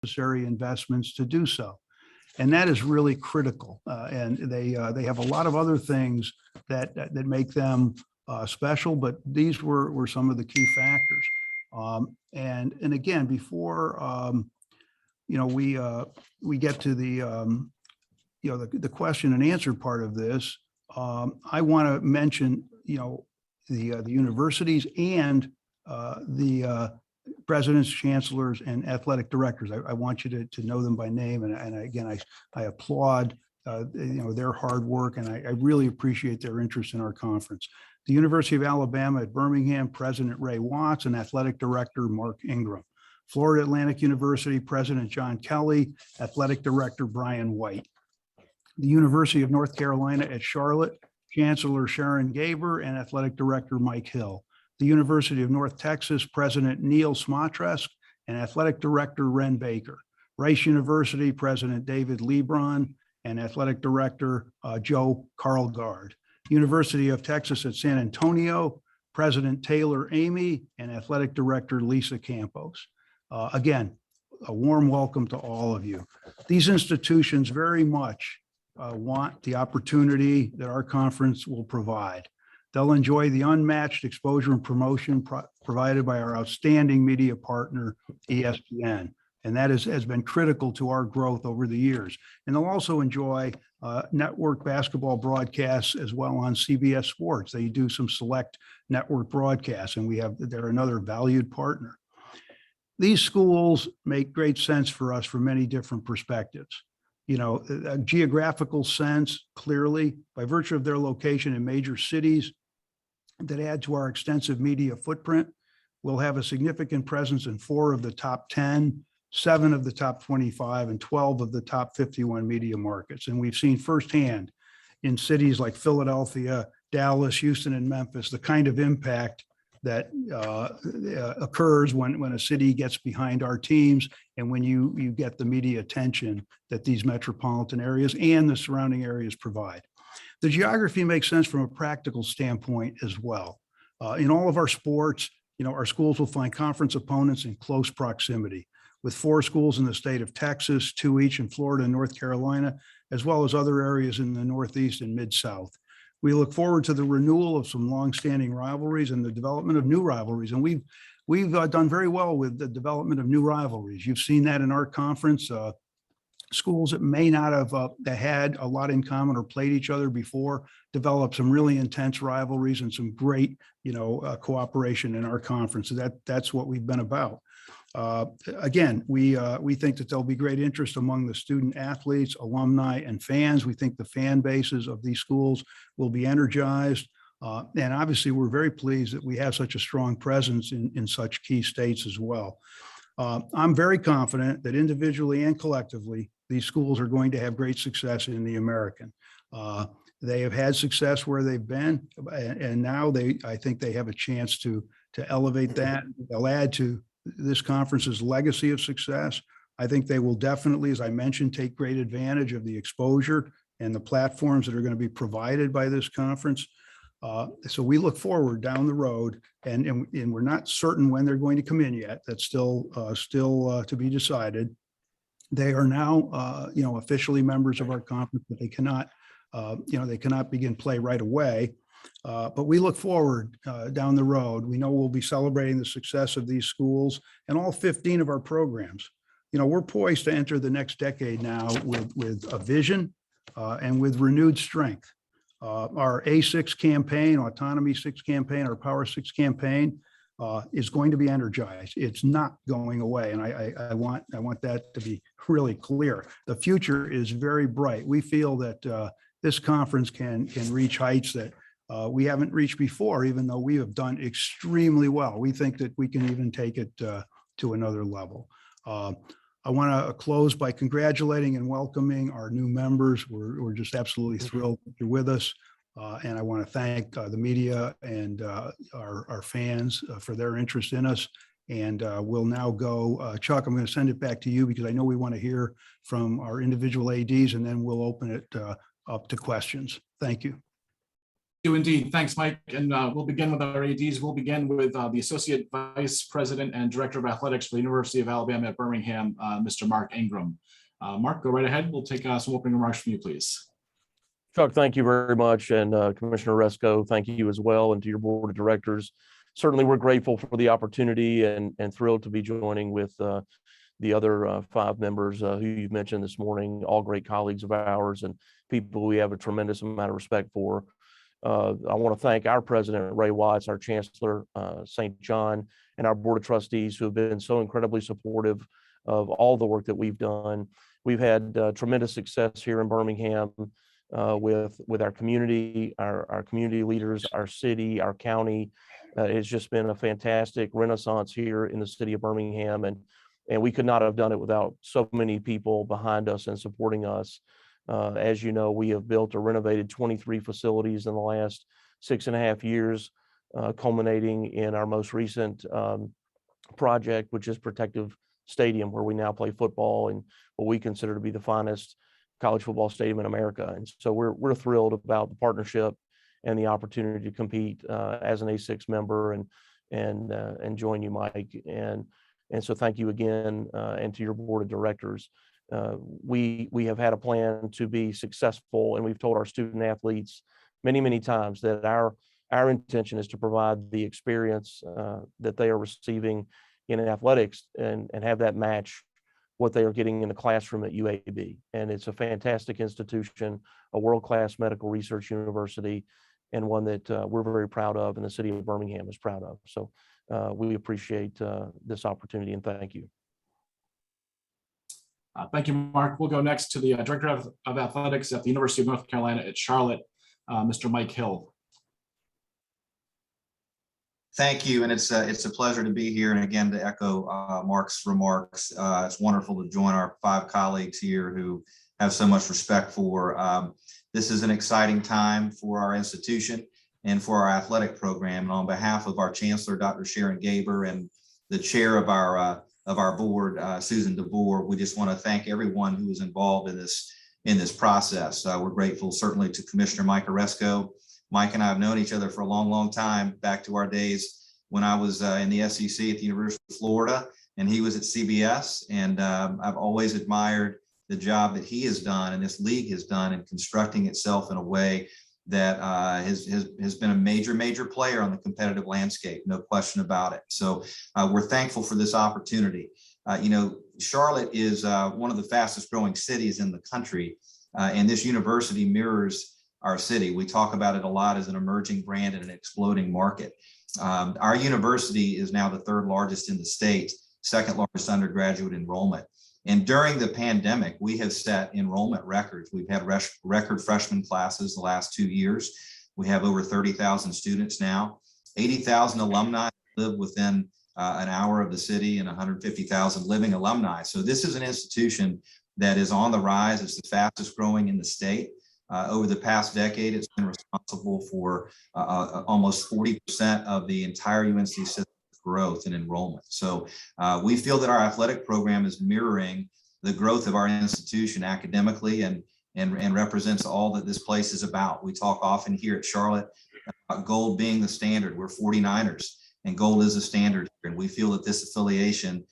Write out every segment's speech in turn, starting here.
necessary investments to do so. And that is really critical. And they have a lot of other things that make them special, but these were some of the key factors. And again, before we get to the question and answer part of this, I want to mention the universities and the presidents, chancellors, and athletic directors. I want you to know them by name, and again, I applaud their hard work, and I really appreciate their interest in our conference. The University of Alabama at Birmingham, President Ray Watts, and Athletic Director Mark Ingram. Florida Atlantic University, President John Kelly, Athletic Director Brian White. The University of North Carolina at Charlotte, Chancellor Sharon Gaber, and Athletic Director Mike Hill. The University of North Texas, President Neil Smatresk, and Athletic Director Ren Baker. Rice University, President David Lebron, and Athletic Director Joe Carlgard. University of Texas at San Antonio, President Taylor Amy, and Athletic Director Lisa Campos. Again, a warm welcome to all of you. These institutions very much want the opportunity that our conference will provide. They'll enjoy the unmatched exposure and promotion provided by our outstanding media partner, ESPN. And that has been critical to our growth over the years. And they'll also enjoy network basketball broadcasts as well on CBS Sports. They do some select network broadcasts, and they're another valued partner. These schools make great sense for us from many different perspectives. A geographical sense, clearly, by virtue of their location in major cities that add to our extensive media footprint. We'll have a significant presence in 4 of the top 10, 7 of the top 25, and 12 of the top 51 media markets. And we've seen firsthand in cities like Philadelphia, Dallas, Houston, and Memphis, the kind of impact that occurs when a city gets behind our teams and when you get the media attention that these metropolitan areas and the surrounding areas provide. The geography makes sense from a practical standpoint as well. In all of our sports, our schools will find conference opponents in close proximity, with 4 schools in the state of Texas, 2 each in Florida and North Carolina, as well as other areas in the Northeast and Mid-South. We look forward to the renewal of some longstanding rivalries and the development of new rivalries. And we've done very well with the development of new rivalries. You've seen that in our conference. Schools that may not have had a lot in common or played each other before develop some really intense rivalries and some great, cooperation in our conference. So that's what we've been about. Again, we think that there'll be great interest among the student athletes, alumni, and fans. We think the fan bases of these schools will be energized. And obviously, we're very pleased that we have such a strong presence in such key states as well. I'm very confident that individually and collectively, these schools are going to have great success in the American. They have had success where they've been, and now I think they have a chance to elevate that. They'll add to this conference's legacy of success. I think they will definitely, as I mentioned, take great advantage of the exposure and the platforms that are going to be provided by this conference. So we look forward down the road, and we're not certain when they're going to come in yet. That's still to be decided. They are now, officially members of our conference, but they cannot begin play right away. But we look forward down the road. We know we'll be celebrating the success of these schools and all 15 of our programs. We're poised to enter the next decade now with a vision and with renewed strength. Our A6 campaign, Autonomy 6 campaign, our Power 6 campaign is going to be energized. It's not going away. And I want that to be really clear. The future is very bright. We feel that this conference can reach heights that we haven't reached before, even though we have done extremely well. We think that we can even take it to another level. I want to close by congratulating and welcoming our new members. We're just absolutely thrilled that you're with us. And I want to thank the media and our fans for their interest in us. And we'll now go, Chuck, I'm going to send it back to you because I know we want to hear from our individual ADs, and then we'll open it up to questions. Thank you. do indeed. Thanks, Mike. And we'll begin with our ADs. We'll begin with the Associate Vice President and Director of Athletics for the University of Alabama at Birmingham, Mr. Mark Ingram. Mark, go right ahead. We'll take some opening remarks from you, please. Chuck, thank you very much. And Commissioner Resco, thank you as well, and to your board of directors. Certainly, we're grateful for the opportunity and thrilled to be joining with the other 5 members who you've mentioned this morning, all great colleagues of ours and people we have a tremendous amount of respect for. I want to thank our president, Ray Watts, our chancellor, St. John, and our board of trustees who have been so incredibly supportive of all the work that we've done. We've had tremendous success here in Birmingham with our community, our community leaders, our city, our county. It's just been a fantastic renaissance here in the city of Birmingham, and we could not have done it without so many people behind us and supporting us. As you know, we have built or renovated 23 facilities in the last 6.5 years, culminating in our most recent project, which is Protective Stadium, where we now play football in what we consider to be the finest college football stadium in America. And so we're thrilled about the partnership and the opportunity to compete as an A6 member and join you, Mike. And so thank you again, and to your board of directors. We have had a plan to be successful, and we've told our student athletes many times that our intention is to provide the experience that they are receiving in athletics and have that match what they are getting in the classroom at UAB. And it's a fantastic institution, a world-class medical research university, and one that we're very proud of and the city of Birmingham is proud of. So we appreciate this opportunity, and thank you. Thank you, Mark. We'll go next to the Director of Athletics at the University of North Carolina at Charlotte, Mr. Mike Hill. Thank you, and it's a pleasure to be here. And again, to echo Mark's remarks, it's wonderful to join our 5 colleagues here who have so much respect for. This is an exciting time for our institution and for our athletic program. And on behalf of our Chancellor, Dr. Sharon Gaber, and the chair of our board, Susan DeVore, we just want to thank everyone who was involved in this process. We're grateful certainly to Commissioner Mike Oresco. Mike and I have known each other for a long time, back to our days when I was in the SEC at the University of Florida and he was at CBS. And I've always admired the job that he has done and this league has done in constructing itself in a way that has been a major player on the competitive landscape, no question about it. So we're thankful for this opportunity. Charlotte is one of the fastest growing cities in the country, and this university mirrors our city. We talk about it a lot as an emerging brand in an exploding market. Our university is now the 3rd largest in the state, 2nd largest undergraduate enrollment. And during the pandemic, we have set enrollment records. We've had record freshman classes the last 2 years. We have over 30,000 students now. 80,000 alumni live within an hour of the city, and 150,000 living alumni. So this is an institution that is on the rise. It's the fastest growing in the state. Over the past decade, it's been responsible for almost 40% of the entire UNC system growth and enrollment. So we feel that our athletic program is mirroring the growth of our institution academically and represents all that this place is about. We talk often here at Charlotte about gold being the standard. We're 49ers, and gold is a standard here. And we feel that this affiliation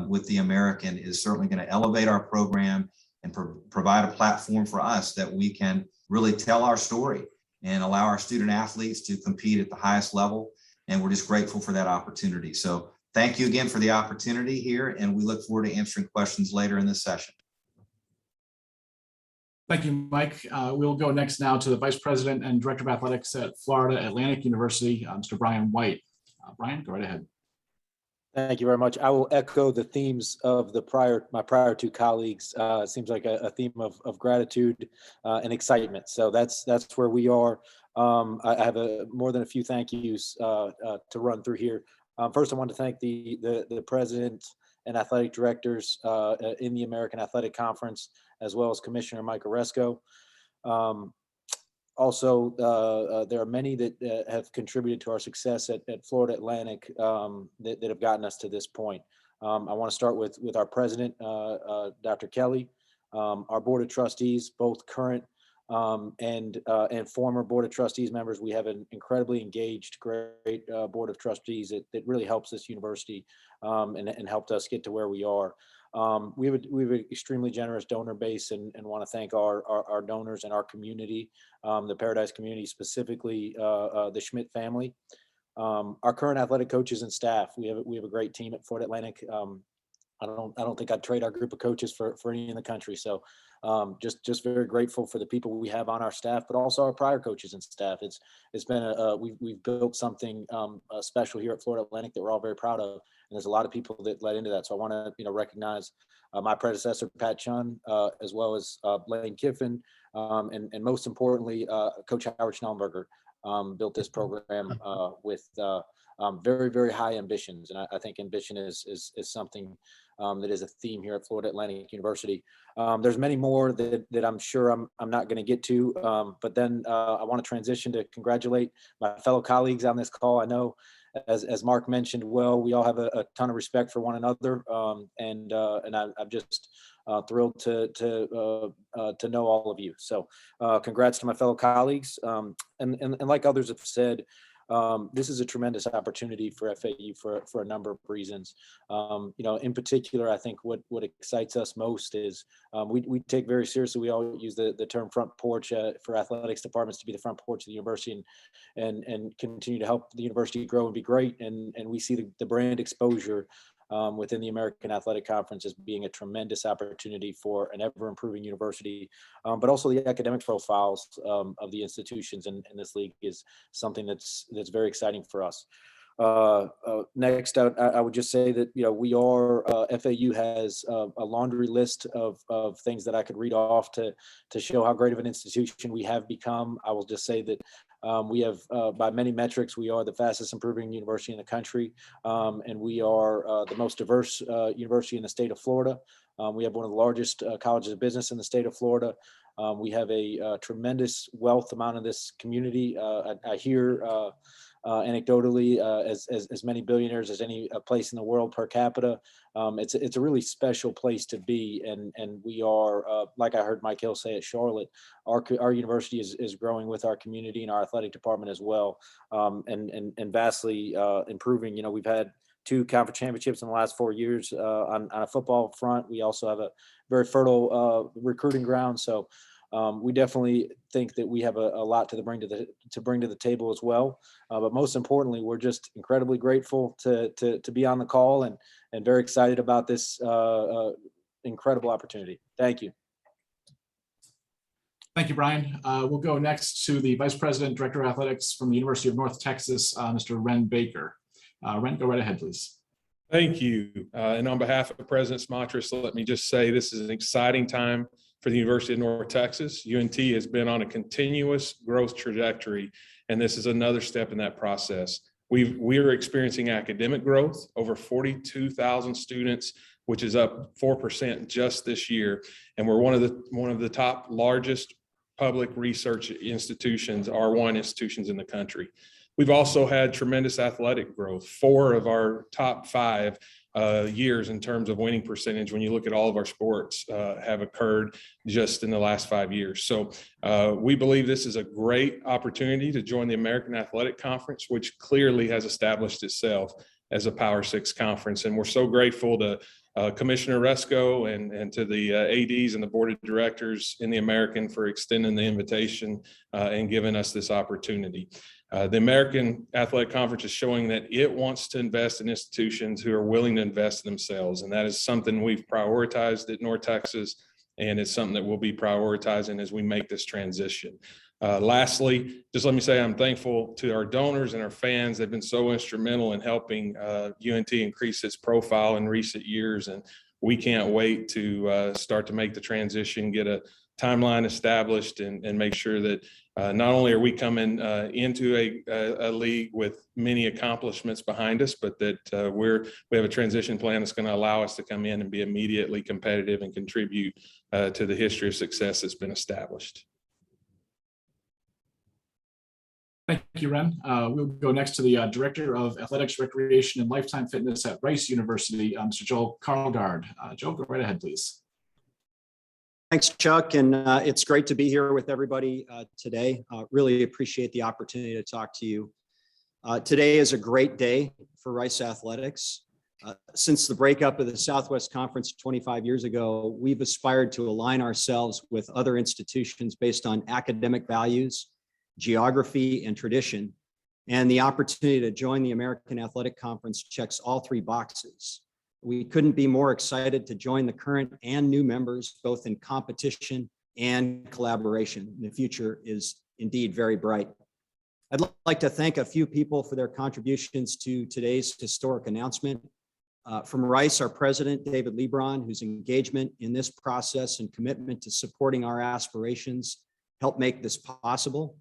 with the American is certainly going to elevate our program and provide a platform for us that we can really tell our story and allow our student athletes to compete at the highest level. And we're just grateful for that opportunity. So thank you again for the opportunity here, and we look forward to answering questions later in this session. Thank you, Mike. We'll go next now to the Vice President and Director of Athletics at Florida Atlantic University, Mr. Brian White. Brian, go right ahead. Thank you very much. I will echo the themes of my prior 2 colleagues. It seems like a theme of gratitude and excitement. So that's where we are. I have more than a few thank yous to run through here. First, I want to thank the president and athletic directors in the American Athletic Conference, as well as Commissioner Mike Oresco. Also, there are many that have contributed to our success at Florida Atlantic that have gotten us to this point. I want to start with our president, Dr. Kelly, our board of trustees, both current and former Board of Trustees members. We have an incredibly engaged, great Board of Trustees that really helps this university and helped us get to where we are. We have an extremely generous donor base and want to thank our donors and our community, the Paradise community, specifically the Schmidt family. Our current athletic coaches and staff, we have a great team at Florida Atlantic. I don't think I'd trade our group of coaches for any in the country. So just very grateful for the people we have on our staff, but also our prior coaches and staff. It's been we've built something special here at Florida Atlantic that we're all very proud of. And there's a lot of people that led into that. So I want to recognize my predecessor, Pat Chun, as well as Lane Kiffin, and most importantly, Coach Howard Schnellenberger. Built this program with very, very high ambitions. And I think ambition is something that is a theme here at Florida Atlantic University. There's many more that I'm sure I'm not going to get to, but then I want to transition to congratulate my fellow colleagues on this call. I know, as Mark mentioned, well, we all have a ton of respect for one another, and I'm just thrilled to know all of you. So congrats to my fellow colleagues. And like others have said, this is a tremendous opportunity for FAU for a number of reasons. In particular, I think what excites us most is we take very seriously. We all use the term front porch for athletics departments to be the front porch of the university and continue to help the university grow and be great. And we see the brand exposure within the American Athletic Conference as being a tremendous opportunity for an ever-improving university, but also the academic profiles of the institutions in this league is something that's very exciting for us. Next, I would just say that we are FAU has a laundry list of things that I could read off to show how great of an institution we have become. I will just say that we have, by many metrics, we are the fastest improving university in the country, and we are the most diverse university in the state of Florida. We have one of the largest colleges of business in the state of Florida. We have a tremendous wealth amount of this community. I hear anecdotally as many billionaires as any place in the world per capita. It's a really special place to be, and we are, like I heard Mike Hill say at Charlotte, our university is growing with our community and our athletic department as well, and vastly improving. We've had 2 conference championships in the last 4 years on a football front. We also have a very fertile recruiting ground. So we definitely think that we have a lot to bring to the table as well. But most importantly, we're just incredibly grateful to be on the call and very excited about this incredible opportunity. Thank you. Thank you, Brian. We'll go next to the Vice President, Director of Athletics from the University of North Texas, Mr. Ren Baker. Ren, go right ahead, please. Thank you. And on behalf of President Smatras, let me just say this is an exciting time for the University of North Texas. UNT has been on a continuous growth trajectory, and this is another step in that process. We are experiencing academic growth, over 42,000 students, which is up 4% just this year. And we're one of the top largest public research institutions, R1 institutions in the country. We've also had tremendous athletic growth. 4 of our top 5 years in terms of winning percentage, when you look at all of our sports, have occurred just in the last 5 years. So we believe this is a great opportunity to join the American Athletic Conference, which clearly has established itself as a Power 6 conference. And we're so grateful to Commissioner Resco and to the ADs and the board of directors in the American for extending the invitation and giving us this opportunity. The American Athletic Conference is showing that it wants to invest in institutions who are willing to invest in themselves. And that is something we've prioritized at North Texas, and it's something that we'll be prioritizing as we make this transition. Lastly, just let me say I'm thankful to our donors and our fans. They've been so instrumental in helping UNT increase its profile in recent years. And we can't wait to start to make the transition, get a timeline established, and make sure that not only are we coming into a league with many accomplishments behind us, but that we have a transition plan that's going to allow us to come in and be immediately competitive and contribute to the history of success that's been established. Thank you, Ren. We'll go next to the Director of Athletics, Recreation, and Lifetime Fitness at Rice University, Mr. Joel Carlgard. Joel, go right ahead, please. Thanks, Chuck, and it's great to be here with everybody today. Really appreciate the opportunity to talk to you. Today is a great day for Rice Athletics. Since the breakup of the Southwest Conference 25 years ago, we've aspired to align ourselves with other institutions based on academic values, geography, and tradition. And the opportunity to join the American Athletic Conference checks all three boxes. We couldn't be more excited to join the current and new members, both in competition and collaboration. The future is indeed very bright. I'd like to thank a few people for their contributions to today's historic announcement. From Rice, our president, David Lebron, whose engagement in this process and commitment to supporting our aspirations helped make this possible.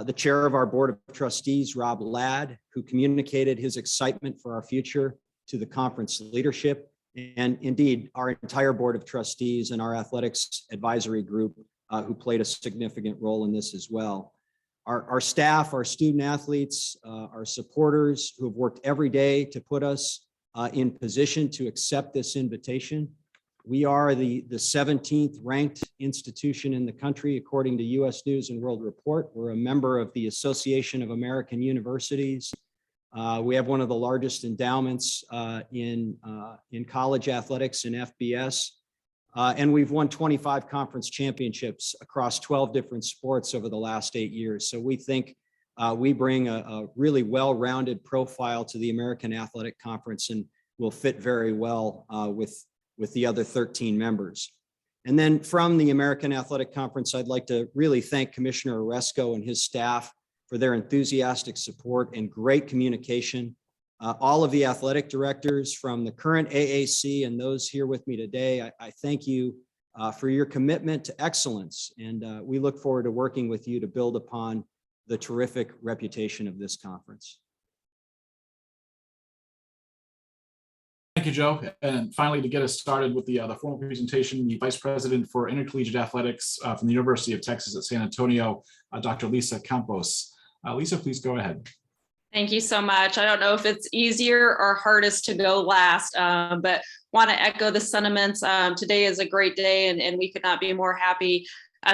The chair of our board of trustees, Rob Ladd, who communicated his excitement for our future to the conference leadership, and indeed our entire board of trustees and our athletics advisory group who played a significant role in this as well. Our staff, our student athletes, our supporters who have worked every day to put us in position to accept this invitation. We are the 17th ranked institution in the country, according to US News and World Report. We're a member of the Association of American Universities. We have one of the largest endowments in college athletics in FBS. And we've won 25 conference championships across 12 different sports over the last 8 years. So we think we bring a really well-rounded profile to the American Athletic Conference and will fit very well with the other 13 members. And then from the American Athletic Conference, I'd like to really thank Commissioner Oresco and his staff for their enthusiastic support and great communication. All of the athletic directors from the current AAC and those here with me today, I thank you for your commitment to excellence. And we look forward to working with you to build upon the terrific reputation of this conference. Thank you, Joe. And finally, to get us started with the formal presentation, the Vice President for Intercollegiate Athletics from the University of Texas at San Antonio, Dr. Lisa Campos. Lisa, please go ahead. Thank you so much. I don't know if it's easier or hardest to go last, but want to echo the sentiments. Today is a great day, and we could not be more happy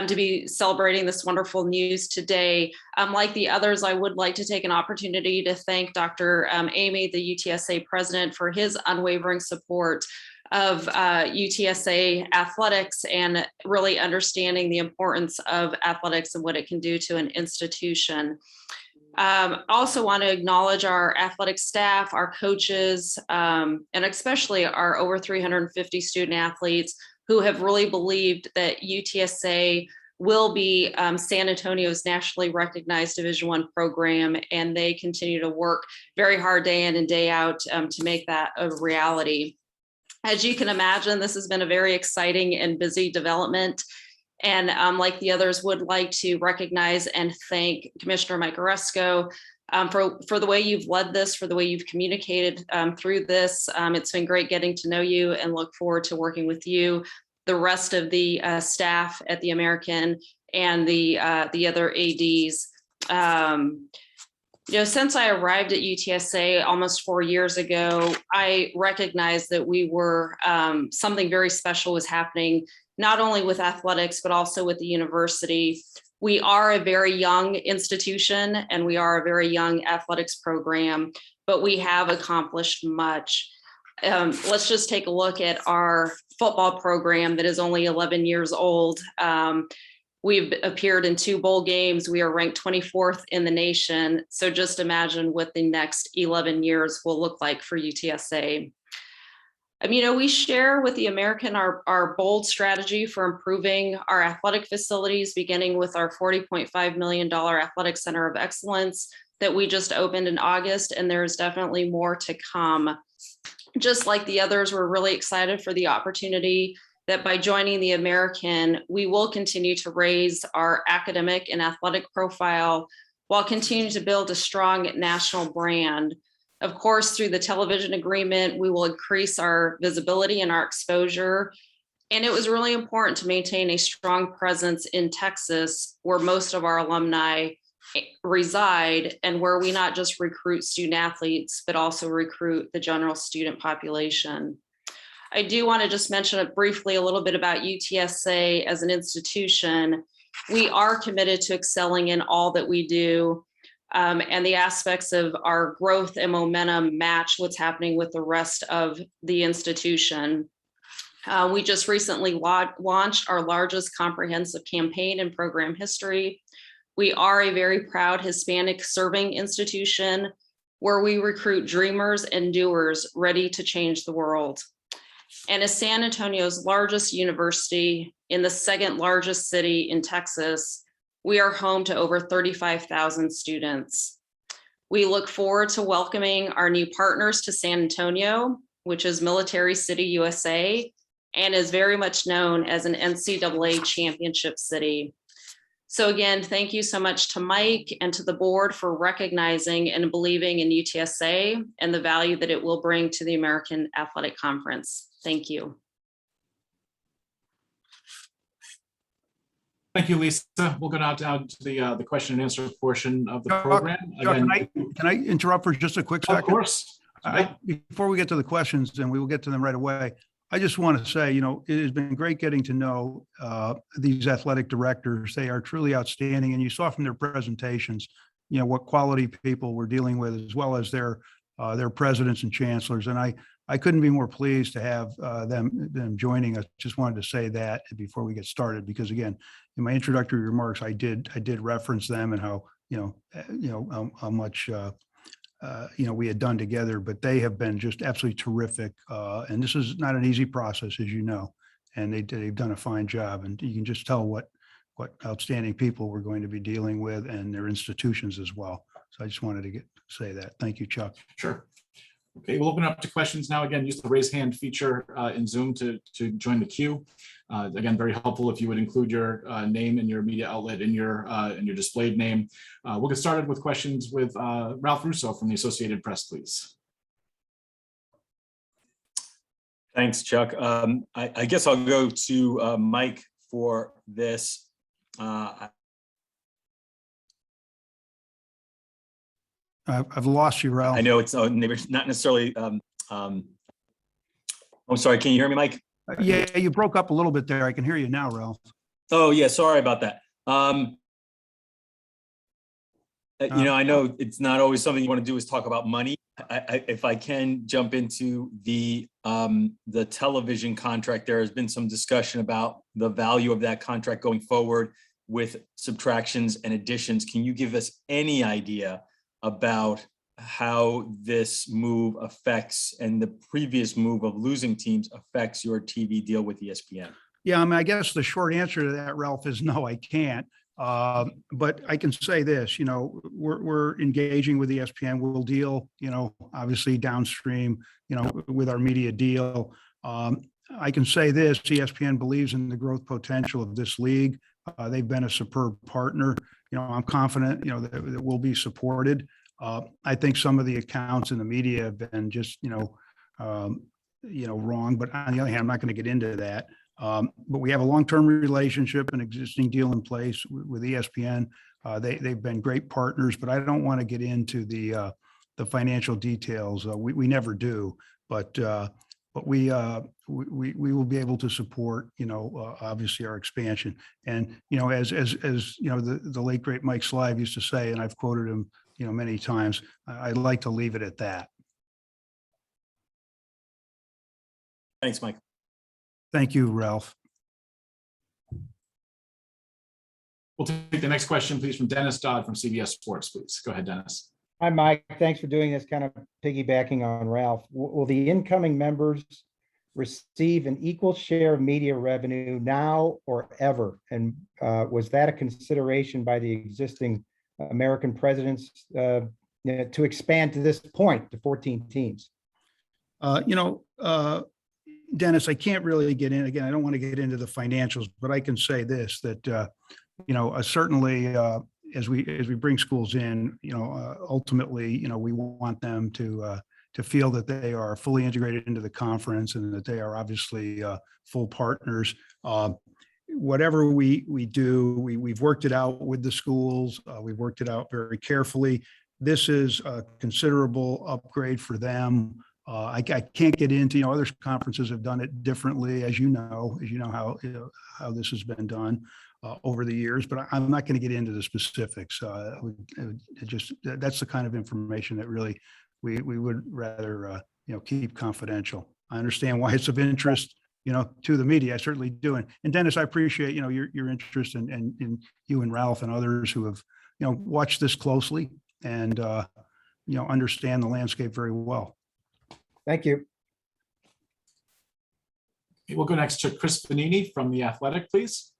to be celebrating this wonderful news today. Like the others, I would like to take an opportunity to thank Dr. Amy, the UTSA president, for his unwavering support of UTSA athletics and really understanding the importance of athletics and what it can do to an institution. Also want to acknowledge our athletic staff, our coaches, and especially our over 350 student athletes who have really believed that UTSA will be San Antonio's nationally recognized Division I program, and they continue to work very hard day in and day out to make that a reality. As you can imagine, this has been a very exciting and busy development. And like the others, would like to recognize and thank Commissioner Mike Oresco for the way you've led this, for the way you've communicated through this. It's been great getting to know you and look forward to working with you, the rest of the staff at the American and the other ADs. Since I arrived at UTSA almost 4 years ago, I recognized that we were something very special was happening, not only with athletics, but also with the university. We are a very young institution and we are a very young athletics program, but we have accomplished much. Let's just take a look at our football program that is only 11 years old. We've appeared in 2 bowl games. We are ranked 24th in the nation. So just imagine what the next 11 years will look like for UTSA. We share with the American our bold strategy for improving our athletic facilities, beginning with our $40.5 million athletic center of excellence that we just opened in August, and there's definitely more to come. Just like the others, we're really excited for the opportunity that by joining the American, we will continue to raise our academic and athletic profile while continuing to build a strong national brand. Of course, through the television agreement, we will increase our visibility and our exposure. And it was really important to maintain a strong presence in Texas, where most of our alumni reside and where we not just recruit student athletes, but also recruit the general student population. I do want to just mention briefly a little bit about UTSA as an institution. We are committed to excelling in all that we do, and the aspects of our growth and momentum match what's happening with the rest of the institution. We just recently launched our largest comprehensive campaign in program history. We are a very proud Hispanic serving institution where we recruit dreamers and doers ready to change the world. And as San Antonio's largest university in the second largest city in Texas, we are home to over 35,000 students. We look forward to welcoming our new partners to San Antonio, which is Military City, USA, and is very much known as an NCAA championship city. So again, thank you so much to Mike and to the board for recognizing and believing in UTSA and the value that it will bring to the American Athletic Conference. Thank you. Thank you, Lisa. We'll go now down to the question and answer portion of the Chuck, program. Chuck, Again, can I interrupt for just a quick of second? course. Before we get to the questions, and we will get to them right away, I just want to say, it has been great getting to know these athletic directors. They are truly outstanding. And you saw from their presentations, what quality people we're dealing with, as well as their presidents and chancellors. And I couldn't be more pleased to have them joining us. Just wanted to say that before we get started, because again, in my introductory remarks, I did reference them and how, how much, we had done together, but they have been just absolutely terrific. And this is not an easy process, as you know, and they've done a fine job. And you can just tell what outstanding people we're going to be dealing with, and their institutions as well. So I just wanted to say that. Thank you, Chuck. Sure. Okay, we'll open up to questions now. Again, use the raise hand feature in Zoom to join the queue. Again, very helpful if you would include your name and your media outlet in your displayed name. We'll get started with questions with Ralph Russo from the Associated Press, please. Thanks, Chuck. I guess I'll go to Mike for this. I've lost you, Ralph. I know it's not necessarily. I'm sorry. Can you hear me, Mike? Yeah, you broke up a little bit there. I can hear you now, Ralph. Oh yeah, sorry about that. I know it's not always something you want to do is talk about money. If I can jump into the television contract, there has been some discussion about the value of that contract going forward with subtractions and additions. Can you give us any idea about how this move affects, and the previous move of losing teams affects, your TV deal with ESPN? Yeah, I guess the short answer to that, Ralph, is no, I can't. But I can say this, we're engaging with ESPN. We'll deal, obviously downstream, with our media deal. I can say this, ESPN believes in the growth potential of this league. They've been a superb partner. I'm confident, that we'll be supported. I think some of the accounts in the media have been just, wrong. But on the other hand, I'm not going to get into that. But we have a long-term relationship, an existing deal in place with ESPN. They've been great partners, but I don't want to get into the financial details. We never do, but we will be able to support, obviously our expansion. And, as the late great Mike Slive used to say, and I've quoted him, many times, I'd like to leave it at that. Thanks, Mike. Thank you, Ralph. We'll take the next question, please, from Dennis Dodd from CBS Sports, please. Go ahead, Dennis. Hi, Mike. Thanks for doing this, kind of piggybacking on Ralph. Will the incoming members receive an equal share of media revenue now or ever? And was that a consideration by the existing American presidents to expand to this point to 14 teams? Dennis, I can't really get in. Again, I don't want to get into the financials, but I can say this, that, certainly as we bring schools in, ultimately, we want them to feel that they are fully integrated into the conference and that they are obviously full partners. Whatever we do, we've worked it out with the schools. We've worked it out very carefully. This is a considerable upgrade for them. I can't get into, other conferences have done it differently, as you know how this has been done over the years, but I'm not going to get into the specifics. That's the kind of information that really we would rather, keep confidential. I understand why it's of interest, to the media. I certainly do. And Dennis, I appreciate, your interest and you and Ralph and others who have, watched this closely and, understand the landscape very well. Thank you. We'll go next to Chris Panini from The Athletic, please.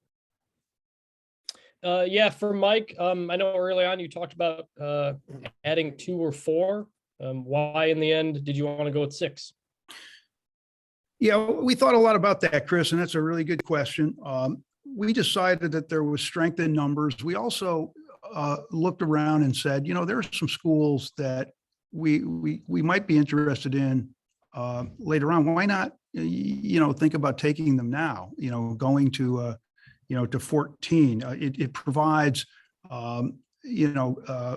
Yeah, for Mike, I know early on you talked about adding 2 or 4. Why in the end did you want to go with 6? Yeah, we thought a lot about that, Chris, and that's a really good question. We decided that there was strength in numbers. We also looked around and said, there are some schools that we might be interested in later on. Why not, think about taking them now, going to, to 14. It provides,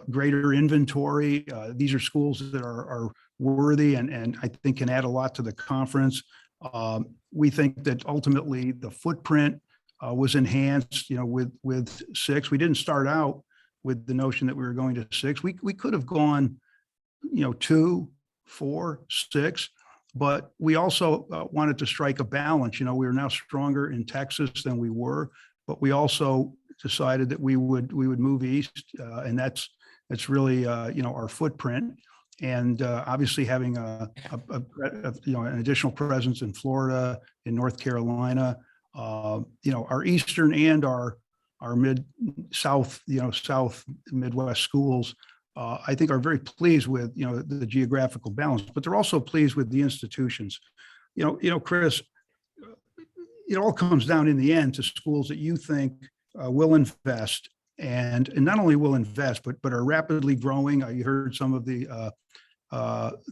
greater inventory. These are schools that are worthy and I think can add a lot to the conference. We think that ultimately the footprint was enhanced, with 6. We didn't start out with the notion that we were going to 6. We could have gone, 2, 4, 6, but we also wanted to strike a balance. We are now stronger in Texas than we were, but we also decided that we would move east, and that's really our footprint. And obviously having an additional presence in Florida, in North Carolina, our eastern and our mid south, south Midwest schools, I think are very pleased with the geographical balance, but they're also pleased with the institutions. Chris, it all comes down in the end to schools that you think will invest, and not only will invest, but are rapidly growing. You heard some of the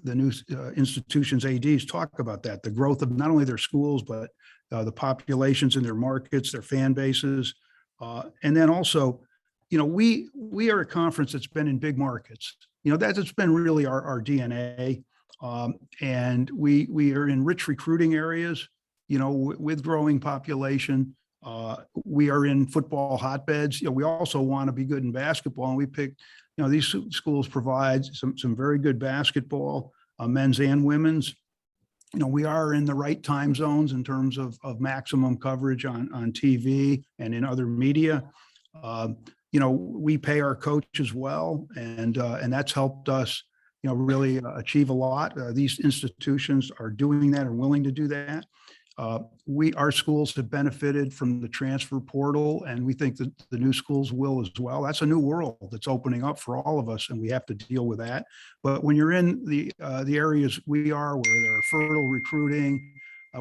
new institutions ADs talk about that, the growth of not only their schools, but the populations in their markets, their fan bases. And then also, we are a conference that's been in big markets. That's been really our DNA. And we are in rich recruiting areas, with growing population. We are in football hotbeds. We also want to be good in basketball, and we picked, these schools provide some very good basketball, men's and women's. We are in the right time zones in terms of maximum coverage on TV and in other media. We pay our coaches well, and that's helped us, really achieve a lot. These institutions are doing that, are willing to do that. Our schools have benefited from the transfer portal, and we think that the new schools will as well. That's a new world that's opening up for all of us, and we have to deal with that. But when you're in the areas we are, where there are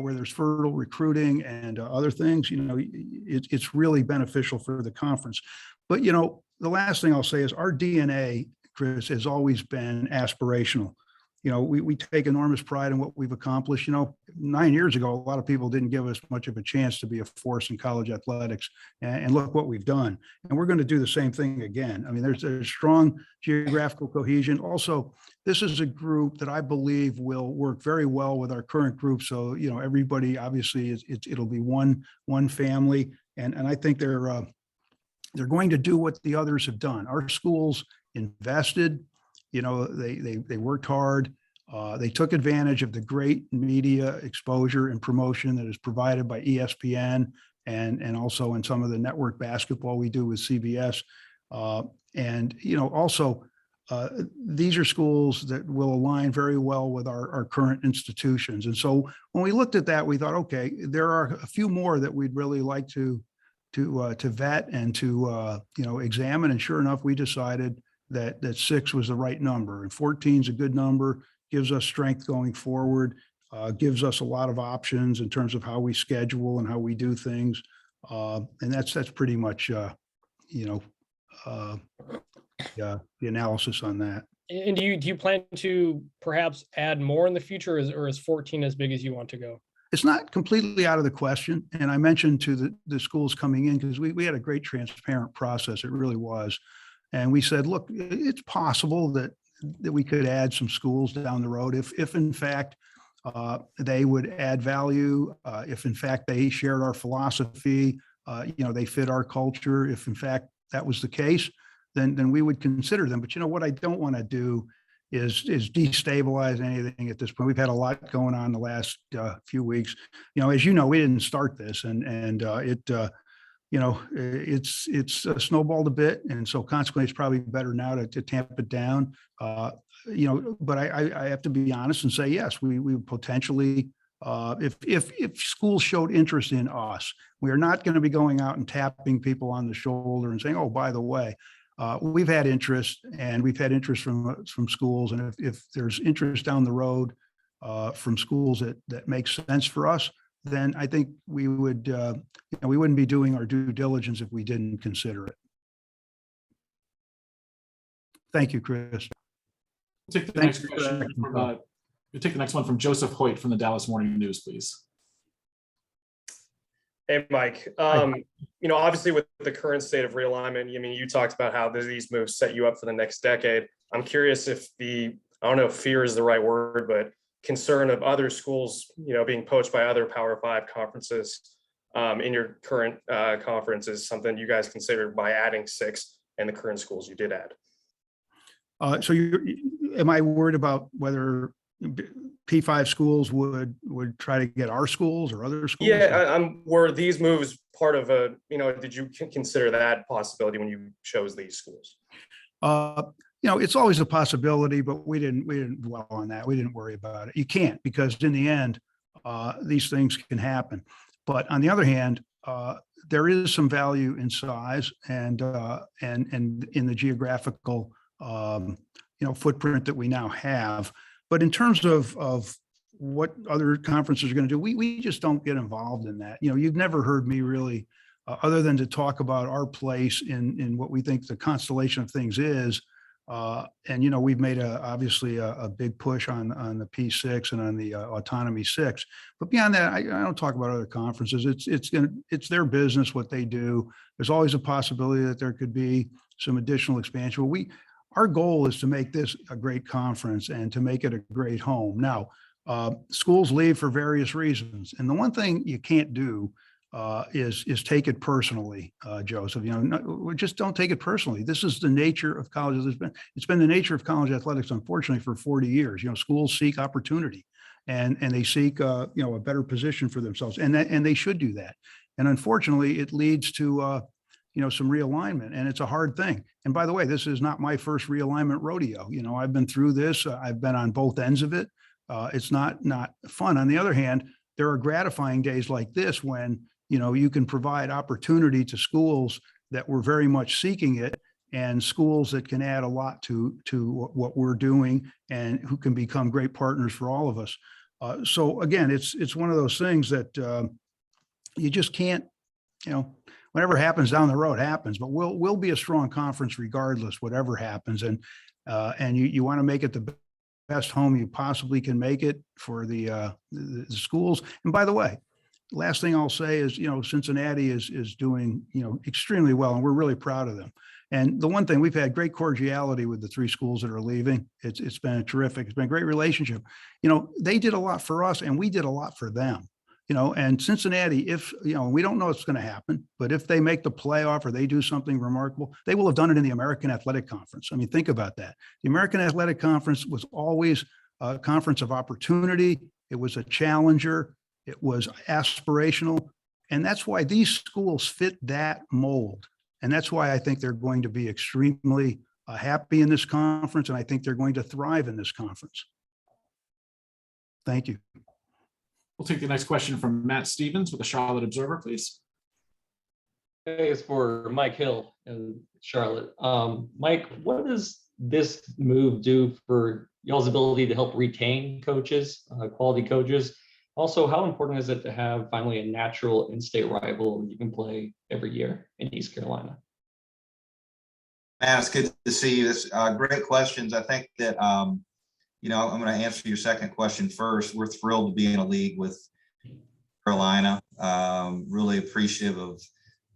where there's fertile recruiting and other things, it's really beneficial for the conference. But the last thing I'll say is our DNA, Chris, has always been aspirational. We take enormous pride in what we've accomplished. 9 years ago, a lot of people didn't give us much of a chance to be a force in college athletics, and look what we've done. And we're going to do the same thing again. I mean, there's strong geographical cohesion. Also, this is a group that I believe will work very well with our current group. So, everybody obviously it'll be one family, and I think they're going to do what the others have done. Our schools invested. They worked hard. They took advantage of the great media exposure and promotion that is provided by ESPN and also in some of the network basketball we do with CBS. These are schools that will align very well with our current institutions. And so when we looked at that, we thought, okay, there are a few more that we'd really like to vet and to examine. And sure enough, we decided that 6 was the right number, and 14 is a good number, gives us strength going forward, gives us a lot of options in terms of how we schedule and how we do things. And that's pretty much, the analysis on that. And do you plan to perhaps add more in the future, or is 14 as big as you want to go? It's not completely out of the question. And I mentioned to the schools coming in, because we had a great transparent process. It really was. And we said, look, it's possible that that we could add some schools down the road if in fact they would add value, if in fact they shared our philosophy, they fit our culture. If in fact that was the case, then we would consider them. But what I don't want to do is destabilize anything at this point. We've had a lot going on the last few weeks. As you know, we didn't start this, and it's snowballed a bit, and so consequently, it's probably better now to tamp it down. But I have to be honest and say, yes, we potentially, if schools showed interest in us, we are not going to be going out and tapping people on the shoulder and saying, oh, by the way, we've had interest, and we've had interest from schools, and if there's interest down the road from schools that makes sense for us, then I think we would, we wouldn't be doing our due diligence if we didn't consider it. Thank you, Chris. We'll take the next question from, we'll take the next one from Joseph Hoyt from the Dallas Morning News, please. Hey, Mike. Obviously with the current state of realignment, you talked about how these moves set you up for the next decade. I'm curious if I don't know if fear is the right word, but concern of other schools, being poached by other Power 5 conferences in your current conference is something you guys considered by adding 6 and the current schools you did add. So am I worried about whether P5 schools would try to get our schools or other schools? Yeah, were these moves part of did you consider that possibility when you chose these schools? It's always a possibility, but we didn't dwell on that. We didn't worry about it. You can't, because in the end, these things can happen. But on the other hand, there is some value in size and in the geographical footprint that we now have. But in terms of what other conferences are going to do, we just don't get involved in that. You've never heard me really, other than to talk about our place in what we think the constellation of things is. And we've made obviously a big push on the P6 and on the Autonomy 6. But beyond that, I don't talk about other conferences. It's their business what they do. There's always a possibility that there could be some additional expansion. Our goal is to make this a great conference and to make it a great home. Now, schools leave for various reasons, and the one thing you can't do is take it personally, Joseph. Just don't take it personally. This is the nature of colleges. It's been the nature of college athletics, unfortunately, for 40 years. Schools seek opportunity, and they seek a better position for themselves, and they should do that. And unfortunately, it leads to some realignment, and it's a hard thing. And by the way, this is not my first realignment rodeo. I've been through this. I've been on both ends of it. It's not fun. On the other hand, there are gratifying days like this when you can provide opportunity to schools that were very much seeking it, and schools that can add a lot to what we're doing and who can become great partners for all of us. So again, it's one of those things that you just can't, whatever happens down the road happens, but we'll be a strong conference regardless, whatever happens. And you want to make it the best home you possibly can make it for the schools. And by the way, last thing I'll say is, Cincinnati is doing, extremely well, and we're really proud of them. And the one thing, we've had great cordiality with the 3 schools that are leaving. It's been terrific. It's been a great relationship. They did a lot for us, and we did a lot for them. And Cincinnati, if, we don't know what's going to happen, but if they make the playoff or they do something remarkable, they will have done it in the American Athletic Conference. I mean, think about that. The American Athletic Conference was always a conference of opportunity. It was a challenger. It was aspirational. And that's why these schools fit that mold. And that's why I think they're going to be extremely happy in this conference. And I think they're going to thrive in this conference. Thank you. We'll take the next question from Matt Stevens with the Charlotte Observer, please. Hey, it's for Mike Hill in Charlotte. Mike, what does this move do for y'all's ability to help retain coaches, quality coaches? Also, how important is it to have finally a natural in-state rival you can play every year in East Carolina? Matt, it's good to see you. This great questions. I think that I'm going to answer your second question first. We're thrilled to be in a league with Carolina. Really appreciative of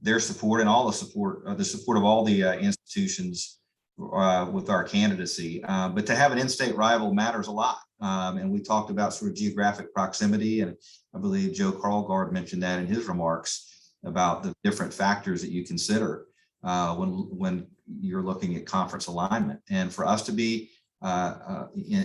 their support and all the support of all the institutions with our candidacy. But to have an in-state rival matters a lot. And we talked about sort of geographic proximity, and I believe Joe Carlgard mentioned that in his remarks about the different factors that you consider when you're looking at conference alignment. And for us to be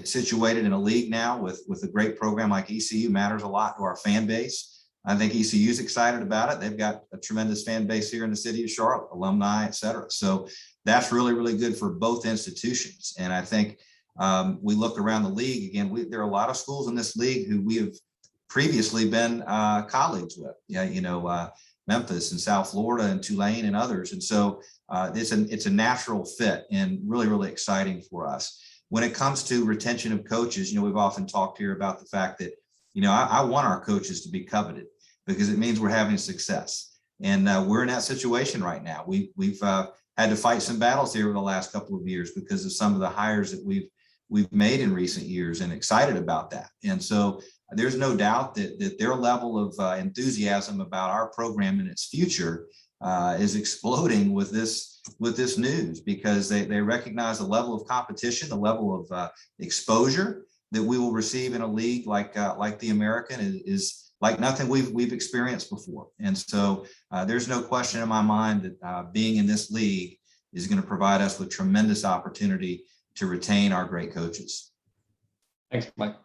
situated in a league now with a great program like ECU matters a lot to our fan base. I think ECU is excited about it. They've got a tremendous fan base here in the city of Charlotte, alumni, et cetera. So that's really, really good for both institutions. And I think we look around the league again, there are a lot of schools in this league who we have previously been colleagues with, Memphis and South Florida and Tulane and others. And so it's a natural fit and really, really exciting for us. When it comes to retention of coaches, we've often talked here about the fact that, I want our coaches to be coveted because it means we're having success. And we're in that situation right now. We've had to fight some battles here over the last couple of years because of some of the hires that we've made in recent years, and excited about that. And so there's no doubt that their level of enthusiasm about our program and its future is exploding with this news, because they recognize the level of competition, the level of exposure that we will receive in a league like the American is like nothing we've experienced before. And so there's no question in my mind that being in this league is going to provide us with tremendous opportunity to retain our great coaches. Thanks, Mike.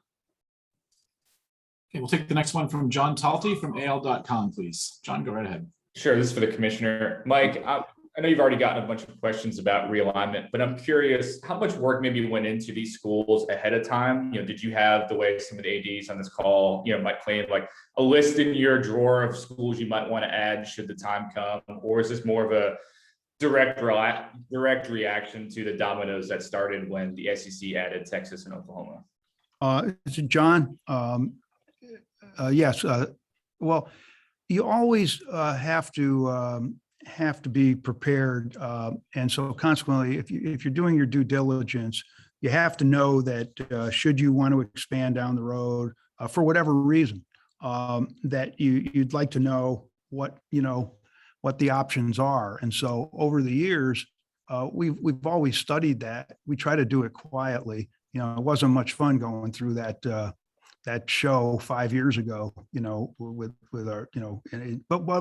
Okay, we'll take the next one from John Talty from AL.com, please. John, go right ahead. Sure, this is for the commissioner. Mike, I know you've already gotten a bunch of questions about realignment, but I'm curious how much work maybe went into these schools ahead of time? Did you have, the way some of the ADs on this call, might claim, like a list in your drawer of schools you might want to add should the time come? Or is this more of a direct reaction to the dominoes that started when the SEC added Texas and Oklahoma? John, yes. Well, you always have to be prepared, and so consequently, if you're doing your due diligence, you have to know that should you want to expand down the road for whatever reason, that you'd like to know what the options are. And so over the years, we've always studied that. We try to do it quietly. It wasn't much fun going through that show 5 years ago, with our,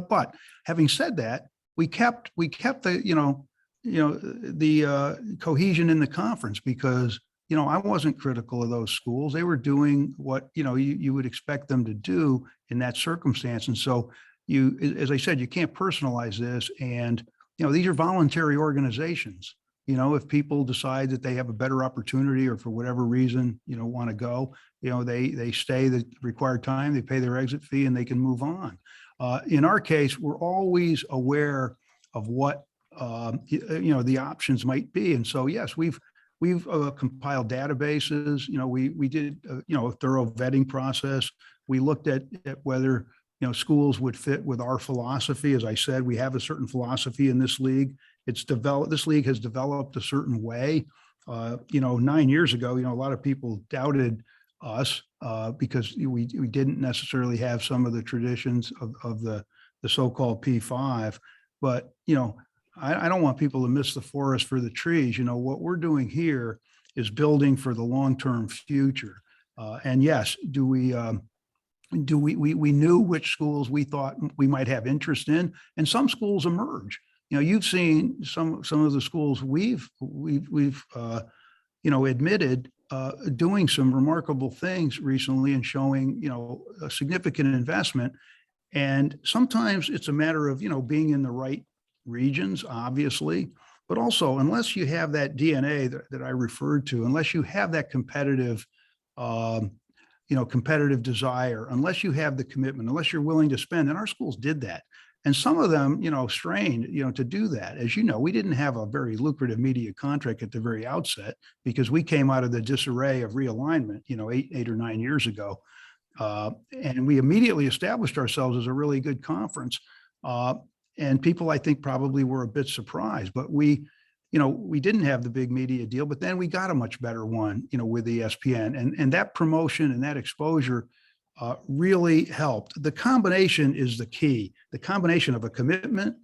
but having said that, we kept the, the cohesion in the conference, because, I wasn't critical of those schools. They were doing what, you would expect them to do in that circumstance. And so as I said, you can't personalize this. And, these are voluntary organizations. If people decide that they have a better opportunity, or for whatever reason, want to go, they stay the required time, they pay their exit fee, and they can move on. In our case, we're always aware of what, the options might be. And so, yes, we've compiled databases. We did, a thorough vetting process. We looked at whether, schools would fit with our philosophy. As I said, we have a certain philosophy in this league. This league has developed a certain way. 9 years ago, a lot of people doubted us because we didn't necessarily have some of the traditions of the so-called P5. But, I don't want people to miss the forest for the trees. What we're doing here is building for the long-term future. And yes, we knew which schools we thought we might have interest in, and some schools emerge. You've seen some of the schools we've admitted doing some remarkable things recently and showing, a significant investment. And sometimes it's a matter of, being in the right regions, obviously, but also, unless you have that DNA that I referred to, unless you have that competitive desire, unless you have the commitment, unless you're willing to spend, and our schools did that. And some of them, strained, to do that. As you know, we didn't have a very lucrative media contract at the very outset, because we came out of the disarray of realignment, 8 or 9 years ago. And we immediately established ourselves as a really good conference. And people, I think, probably were a bit surprised, but we didn't have the big media deal, but then we got a much better one, with ESPN, and that promotion and that exposure really helped. The combination is the key. The combination of a commitment,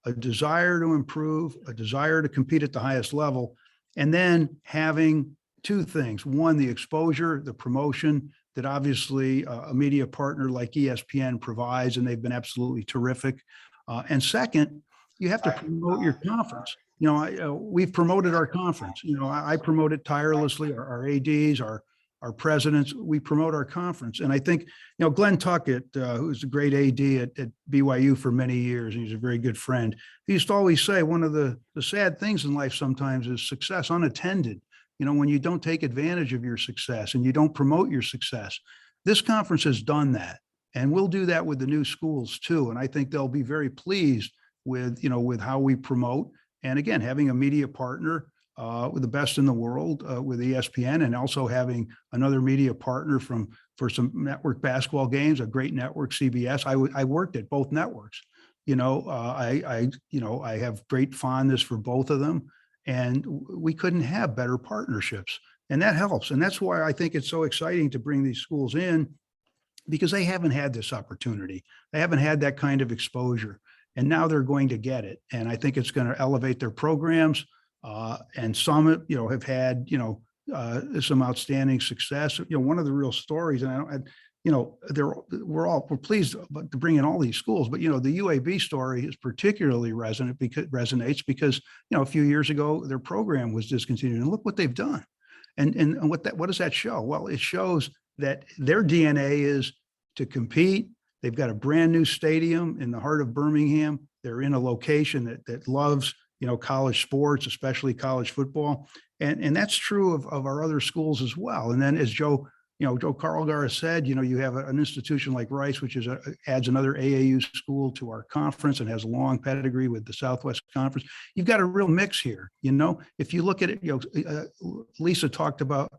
a desire to improve, a desire to compete at the highest level, and then having two things. One, the exposure, the promotion that obviously a media partner like ESPN provides, and they've been absolutely terrific. And second, you have to promote your conference. We've promoted our conference. I promote it tirelessly. Our ADs, our presidents, we promote our conference. And I think, Glenn Tuckett, who's a great AD at BYU for many years, and he's a very good friend. He used to always say one of the sad things in life sometimes is success unattended. When you don't take advantage of your success and you don't promote your success. This conference has done that. And we'll do that with the new schools too. And I think they'll be very pleased with how we promote. And again, having a media partner with the best in the world with ESPN, and also having another media partner for some network basketball games, a great network, CBS. I worked at both networks. I have great fondness for both of them, and we couldn't have better partnerships, and that helps. And that's why I think it's so exciting to bring these schools in, because they haven't had this opportunity. They haven't had that kind of exposure, and now they're going to get it. And I think it's going to elevate their programs. And some, have had, some outstanding success. One of the real stories, and we're pleased to bring in all these schools, but the UAB story is particularly resonates because a few years ago their program was discontinued, and look what they've done. And what does that show? Well, it shows that their DNA is to compete. They've got a brand new stadium in the heart of Birmingham. They're in a location that loves college sports, especially college football. And that's true of our other schools as well. And then as Joe Carlgar said, you have an institution like Rice, which adds another AAU school to our conference and has a long pedigree with the Southwest Conference. You've got a real mix here. If you look at it, Lisa talked about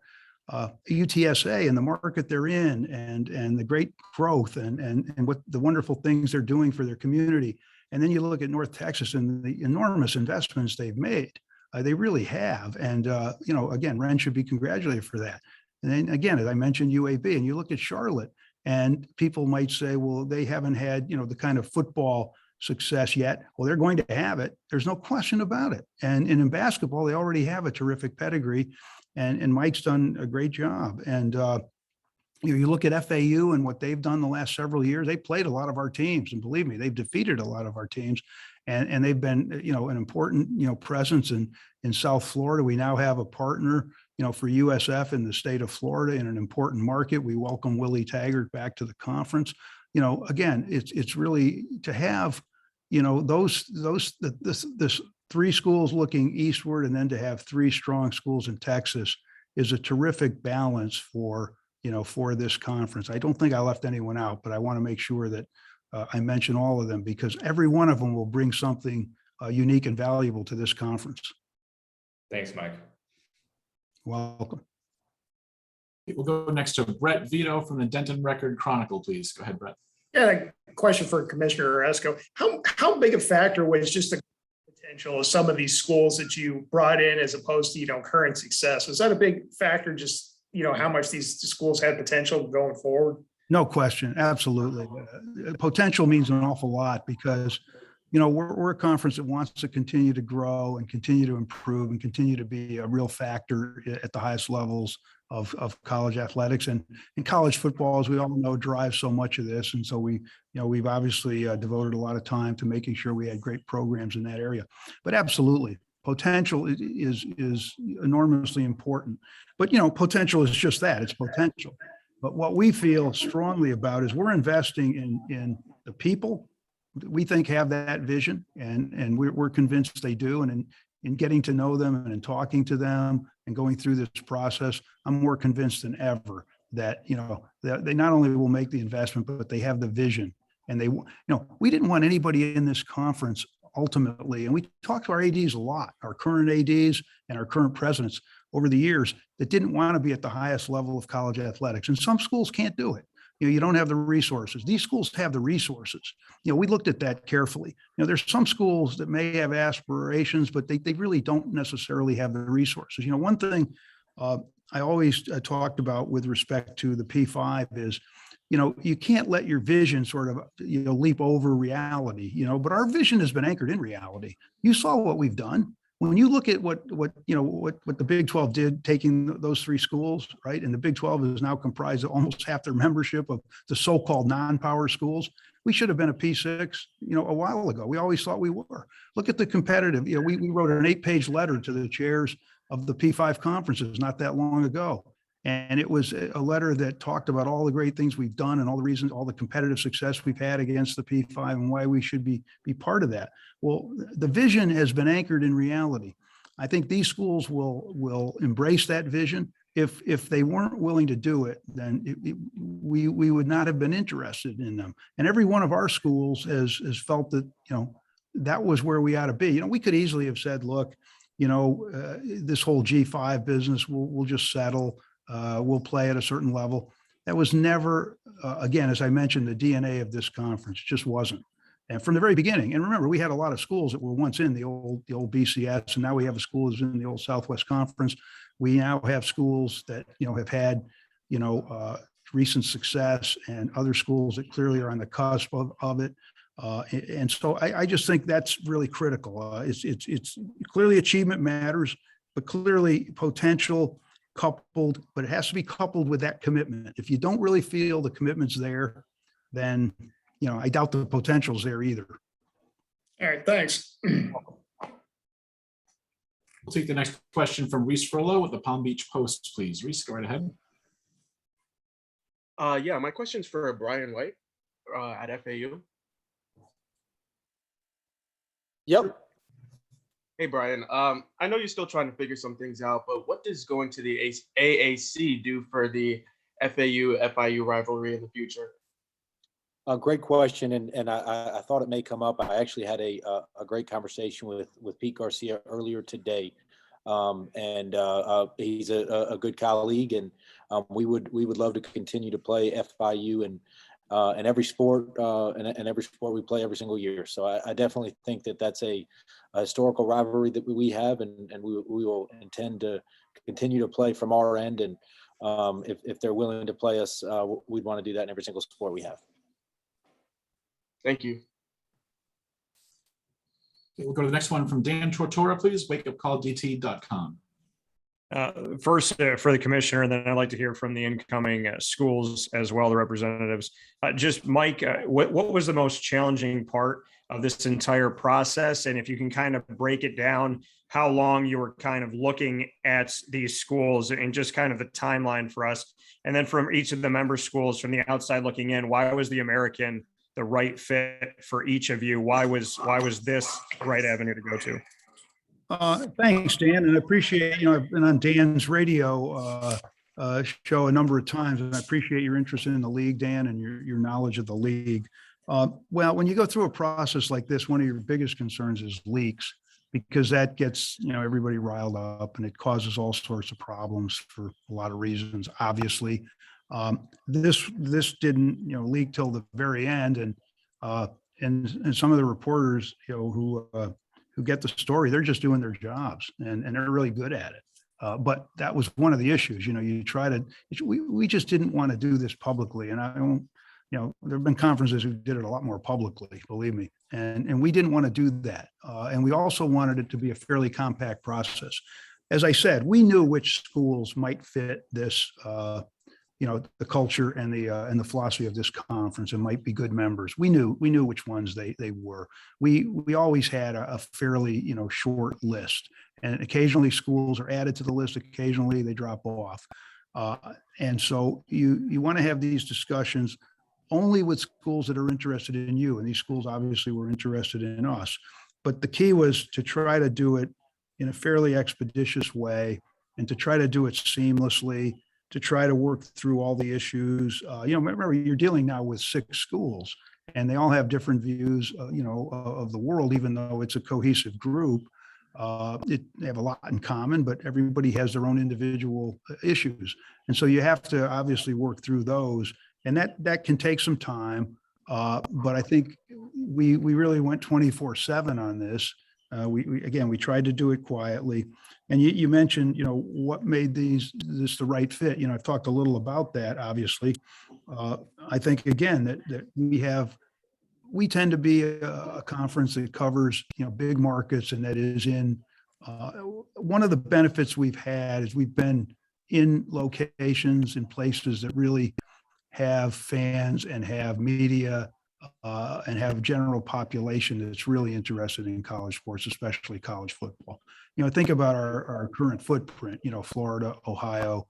UTSA and the market they're in, and the great growth and what the wonderful things they're doing for their community. And then you look at North Texas and the enormous investments they've made. They really have. And, again, Ren should be congratulated for that. And then again, as I mentioned, UAB, and you look at Charlotte, and people might say, well, they haven't had, the kind of football success yet. Well, they're going to have it. There's no question about it. And in basketball, they already have a terrific pedigree, and Mike's done a great job. And, you look at FAU and what they've done the last several years. They played a lot of our teams, and believe me, they've defeated a lot of our teams, and they've been, an important, presence in South Florida. We now have a partner, for USF in the state of Florida in an important market. We welcome Willie Taggart back to the conference. Again, it's really to have, this three schools looking eastward, and then to have three strong schools in Texas is a terrific balance for this conference. I don't think I left anyone out, but I want to make sure that I mention all of them, because every one of them will bring something unique and valuable to this conference. Thanks, Mike. Welcome. We'll go next to Brett Vito from the Denton Record Chronicle, please. Go ahead, Brett. Yeah, question for Commissioner Oresco. How big a factor was just the potential of some of these schools that you brought in as opposed to, current success? Was that a big factor, just, how much these schools had potential going forward? No question. Absolutely. Potential means an awful lot, because, we're a conference that wants to continue to grow and continue to improve and continue to be a real factor at the highest levels of college athletics, and college football, as we all know, drives so much of this. And so we've obviously devoted a lot of time to making sure we had great programs in that area. But absolutely, potential is enormously important. But potential is just that, it's potential. But what we feel strongly about is we're investing in the people that we think have that vision, and we're convinced they do. And in getting to know them and in talking to them and going through this process, I'm more convinced than ever that, that they not only will make the investment, but they have the vision. And we didn't want anybody in this conference ultimately, and we talked to our ADs a lot, our current ADs and our current presidents over the years, that didn't want to be at the highest level of college athletics. And some schools can't do it. You don't have the resources. These schools have the resources. We looked at that carefully. There's some schools that may have aspirations, but they really don't necessarily have the resources. One thing I always talked about with respect to the P5 is, you can't let your vision sort of, leap over reality, but our vision has been anchored in reality. You saw what we've done. When you look at what the Big 12 did, taking those three schools, right? And the Big 12 is now comprised of almost half their membership of the so-called non-power schools. We should have been a P6, a while ago. We always thought we were. Look at the competitive, we wrote an 8-page letter to the chairs of the P5 conferences not that long ago. And it was a letter that talked about all the great things we've done and all the reasons, all the competitive success we've had against the P5 and why we should be part of that. Well, the vision has been anchored in reality. I think these schools will embrace that vision. If they weren't willing to do it, then we would not have been interested in them. And every one of our schools has felt that, that was where we ought to be. We could easily have said, look, this whole G5 business, we'll just settle. We'll play at a certain level. That was never, again, as I mentioned, the DNA of this conference just wasn't. And from the very beginning, and remember, we had a lot of schools that were once in the old BCS, and now we have a school that's in the old Southwest Conference. We now have schools that, have had, recent success, and other schools that clearly are on the cusp of it. And so I just think that's really critical. It's clearly achievement matters, but clearly potential coupled, but it has to be coupled with that commitment. If you don't really feel the commitment's there, then, I doubt the potential's there either. All right, thanks. We'll take the next question from Reese Furlow with the Palm Beach Post, please. Reese, go right ahead. Yeah, my question's for Brian White at FAU. Yep. Hey, Brian. I know you're still trying to figure some things out, but what does going to the AAC do for the FAU-FIU rivalry in the future? A great question, and I thought it may come up. I actually had a great conversation with Pete Garcia earlier today, and he's a good colleague, and we would love to continue to play FIU and every sport and every sport we play every single year. So I definitely think that that's a historical rivalry that we have, and we will intend to continue to play from our end. And if they're willing to play us, we'd want to do that in every single sport we have. Thank you. We'll go to the next one from Dan Tortora, please. wakeupcalldt.com. First, for the commissioner, and then I'd like to hear from the incoming schools as well, the representatives. Just Mike, what was the most challenging part of this entire process? And if you can kind of break it down, how long you were kind of looking at these schools and just kind of the timeline for us. And then from each of the member schools from the outside looking in, why was the American the right fit for each of you? Why was this the right avenue to go to? Thanks, Dan, and I appreciate, I've been on Dan's radio show a number of times, and I appreciate your interest in the league, Dan, and your knowledge of the league. Well, when you go through a process like this, one of your biggest concerns is leaks, because that gets, everybody riled up, and it causes all sorts of problems for a lot of reasons, obviously. This didn't, leak till the very end, and some of the reporters, who get the story, they're just doing their jobs, and they're really good at it. But that was one of the issues. We just didn't want to do this publicly, and I don't, there have been conferences who did it a lot more publicly, believe me, and we didn't want to do that, and we also wanted it to be a fairly compact process. As I said, we knew which schools might fit this. The culture and the philosophy of this conference and might be good members. We knew which ones they were. We always had a fairly, short list, and occasionally schools are added to the list. Occasionally they drop off. And so you want to have these discussions only with schools that are interested in you. And these schools obviously were interested in us, but the key was to try to do it in a fairly expeditious way and to try to do it seamlessly, to try to work through all the issues. Remember, you're dealing now with 6 schools, and they all have different views, of the world, even though it's a cohesive group. They have a lot in common, but everybody has their own individual issues. And so you have to obviously work through those, and that can take some time. But I think we really went 24/7 on this. We tried to do it quietly. And you mentioned, what made this the right fit. I've talked a little about that, obviously. I think again that we tend to be a conference that covers, big markets, and that is in, one of the benefits we've had is we've been in locations in places that really have fans and have media, and have general population that's really interested in college sports, especially college football. Think about our current footprint, Florida, Ohio,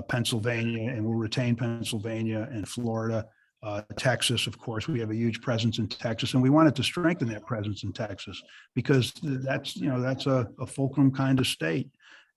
Pennsylvania, and we'll retain Pennsylvania and Florida, Texas, of course. We have a huge presence in Texas, and we wanted to strengthen that presence in Texas because that's a fulcrum kind of state.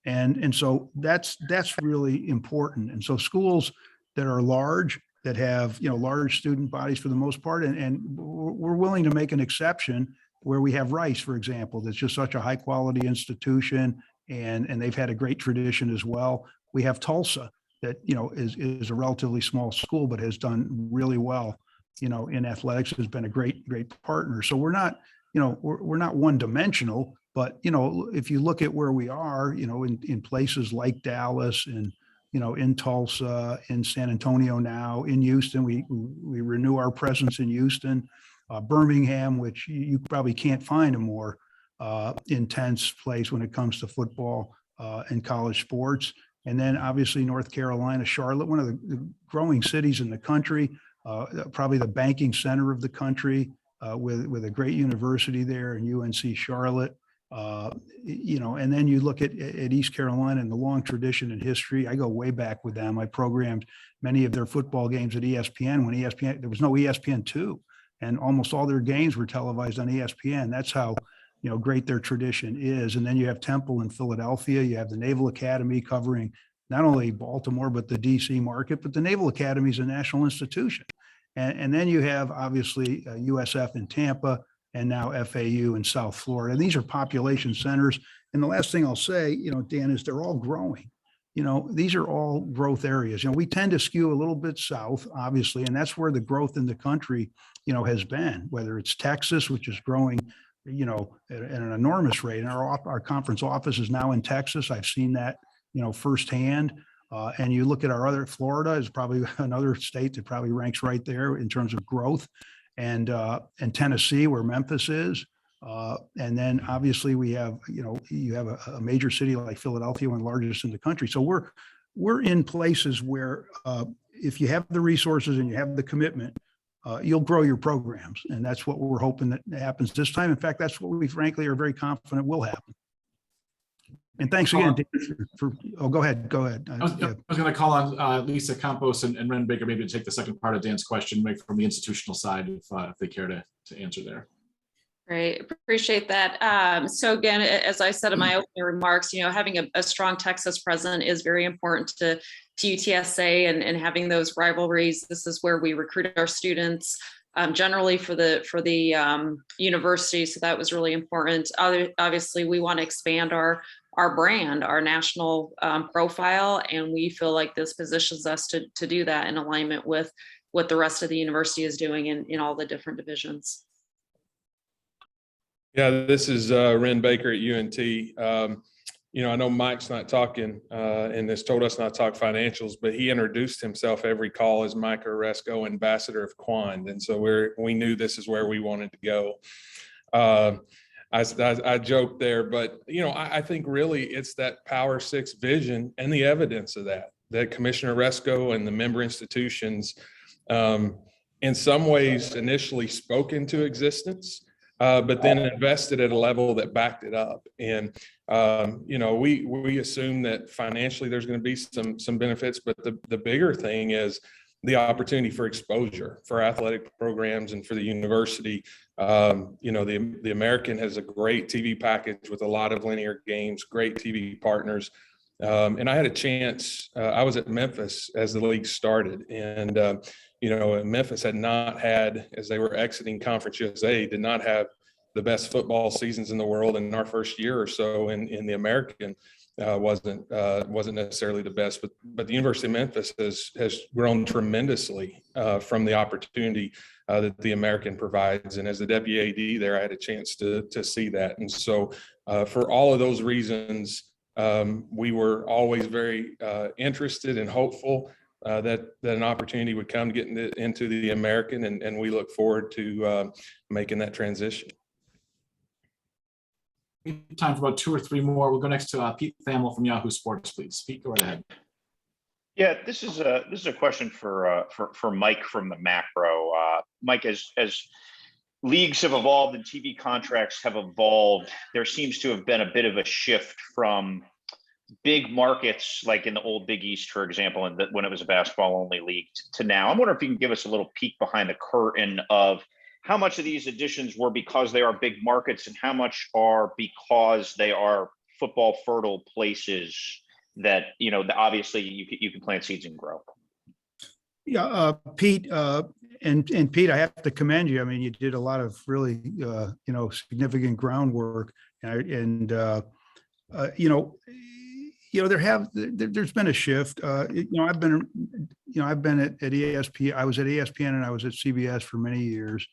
And so that's really important. And so schools that are large, that have, large student bodies for the most part, and we're willing to make an exception where we have Rice, for example, that's just such a high quality institution, and they've had a great tradition as well. We have Tulsa that, is a relatively small school, but has done really well, in athletics, has been a great partner. So we're not, we're not one dimensional, but, if you look at where we are, in places like Dallas and, in Tulsa, in San Antonio now, in Houston, we renew our presence in Houston, Birmingham, which you probably can't find a more intense place when it comes to football and college sports. And then obviously North Carolina, Charlotte, one of the growing cities in the country, probably the banking center of the country, with a great university there in UNC Charlotte. And then you look at East Carolina and the long tradition and history. I go way back with them. I programmed many of their football games at ESPN when there was no ESPN2, and almost all their games were televised on ESPN. That's how, great their tradition is. And then you have Temple in Philadelphia. You have the Naval Academy covering not only Baltimore, but the DC market, but the Naval Academy is a national institution. And then you have obviously USF in Tampa, and now FAU in South Florida. And these are population centers. And the last thing I'll say, Dan, is they're all growing. These are all growth areas. We tend to skew a little bit south, obviously, and that's where the growth in the country, has been, whether it's Texas, which is growing, at an enormous rate. And our conference office is now in Texas. I've seen that, firsthand. And you look at our other, Florida is probably another state that probably ranks right there in terms of growth. And Tennessee, where Memphis is. And then obviously we have, you have a major city like Philadelphia, one of the largest in the country. So we're in places where if you have the resources and you have the commitment, you'll grow your programs. And that's what we're hoping that happens this time. In fact, that's what we frankly are very confident will happen. And thanks again, Dan, go ahead. I was going to call on Lisa Campos and Ren Baker maybe to take the second part of Dan's question, maybe from the institutional side, if they care to answer there. Great, appreciate that. So again, as I said in my opening remarks, having a strong Texas presence is very important to UTSA, and having those rivalries. This is where we recruit our students, generally for the university. So that was really important. Obviously, we want to expand our brand, our national profile, and we feel like this positions us to do that in alignment with what the rest of the university is doing in all the different divisions. Yeah, this is Ren Baker at UNT. I know Mike's not talking and has told us not to talk financials, but he introduced himself every call as Mike Oresco, ambassador of Quand. And so we knew this is where we wanted to go. I joked there, but I think really it's that Power Six vision and the evidence of that Commissioner Oresco and the member institutions in some ways initially spoke into existence, but then invested at a level that backed it up. And we assume that financially there's going to be some benefits, but the bigger thing is the opportunity for exposure for athletic programs and for the university. The American has a great TV package with a lot of linear games, great TV partners. And I had a chance, I was at Memphis as the league started, and, Memphis had not had, as they were exiting Conference USA, did not have the best football seasons in the world. In our first year or so in the American, wasn't necessarily the best, but the University of Memphis has grown tremendously from the opportunity that the American provides. And as the deputy AD there, I had a chance to see that. And so for all of those reasons, we were always very interested and hopeful that an opportunity would come to get into the American, and we look forward to making that transition. Time for about 2 or 3 more. We'll go next to Pete Thamel from Yahoo Sports, please. Pete, go right ahead. Yeah, this is a question for Mike from the macro. Mike, as leagues have evolved and TV contracts have evolved, there seems to have been a bit of a shift from big markets, like in the old Big East, for example, and when it was a basketball-only league, to now. I'm wondering if you can give us a little peek behind the curtain of how much of these additions were because they are big markets and how much are because they are football fertile places that, you know, obviously you can plant seeds and grow. Yeah, Pete, and Pete, I have to commend you. I mean, you did a lot of really, significant groundwork, and there's been a shift. I've been at ESPN. I was at ESPN and I was at CBS for many years,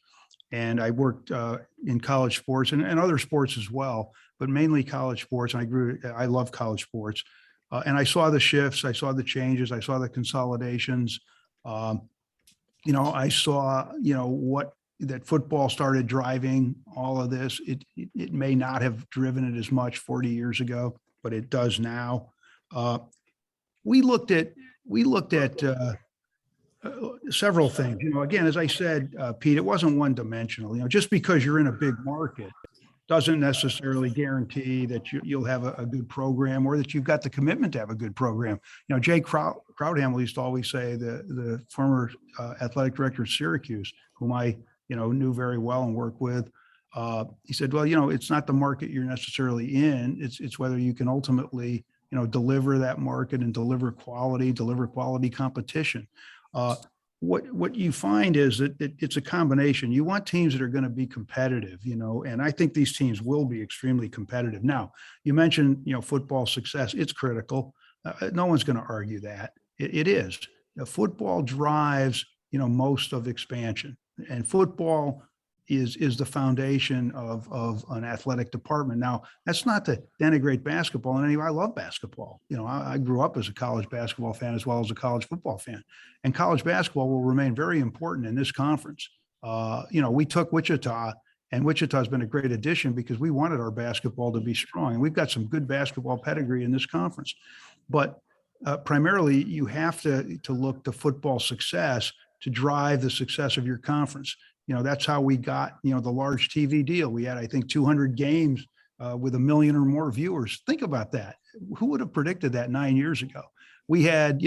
and I worked in college sports and other sports as well, but mainly college sports. And I love college sports, and I saw the shifts, I saw the changes, I saw the consolidations. I saw, that football started driving all of this. It may not have driven it as much 40 years ago, but it does now. We looked at several things. Again, as I said, Pete, it wasn't one dimensional. Just because you're in a big market doesn't necessarily guarantee that you'll have a good program or that you've got the commitment to have a good program. Jay Crowdhamel used to always say, the former athletic director at Syracuse, whom I knew very well and worked with. He said, well, it's not the market you're necessarily in. It's whether you can ultimately, deliver that market and deliver quality competition. What you find is that it's a combination. You want teams that are going to be competitive, and I think these teams will be extremely competitive. Now, you mentioned, football success. It's critical. No one's going to argue that. It is. Football drives, most of expansion, and football is the foundation of an athletic department. Now, that's not to denigrate basketball. And I love basketball. I grew up as a college basketball fan as well as a college football fan. And college basketball will remain very important in this conference. We took Wichita, and Wichita has been a great addition because we wanted our basketball to be strong. And we've got some good basketball pedigree in this conference. But primarily, you have to look to football success to drive the success of your conference. That's how we got, the large TV deal. We had, I think, 200 games with 1 million or more viewers. Think about that. Who would have predicted that 9 years ago? We had,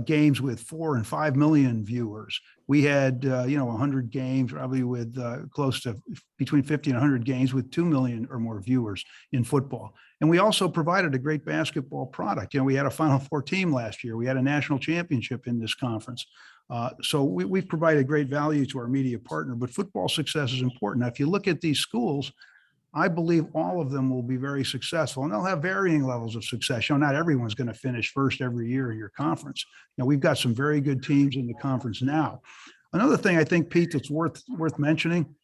games with 4 and 5 million viewers. We had, 100 games probably with close to between 50 and 100 games with 2 million or more viewers in football. And we also provided a great basketball product. We had a Final Four team last year. We had a national championship in this conference. So we've provided great value to our media partner, but football success is important. Now, if you look at these schools, I believe all of them will be very successful, and they'll have varying levels of success. Not everyone's going to finish first every year in your conference. We've got some very good teams in the conference now. Another thing I think, Pete, that's worth mentioning,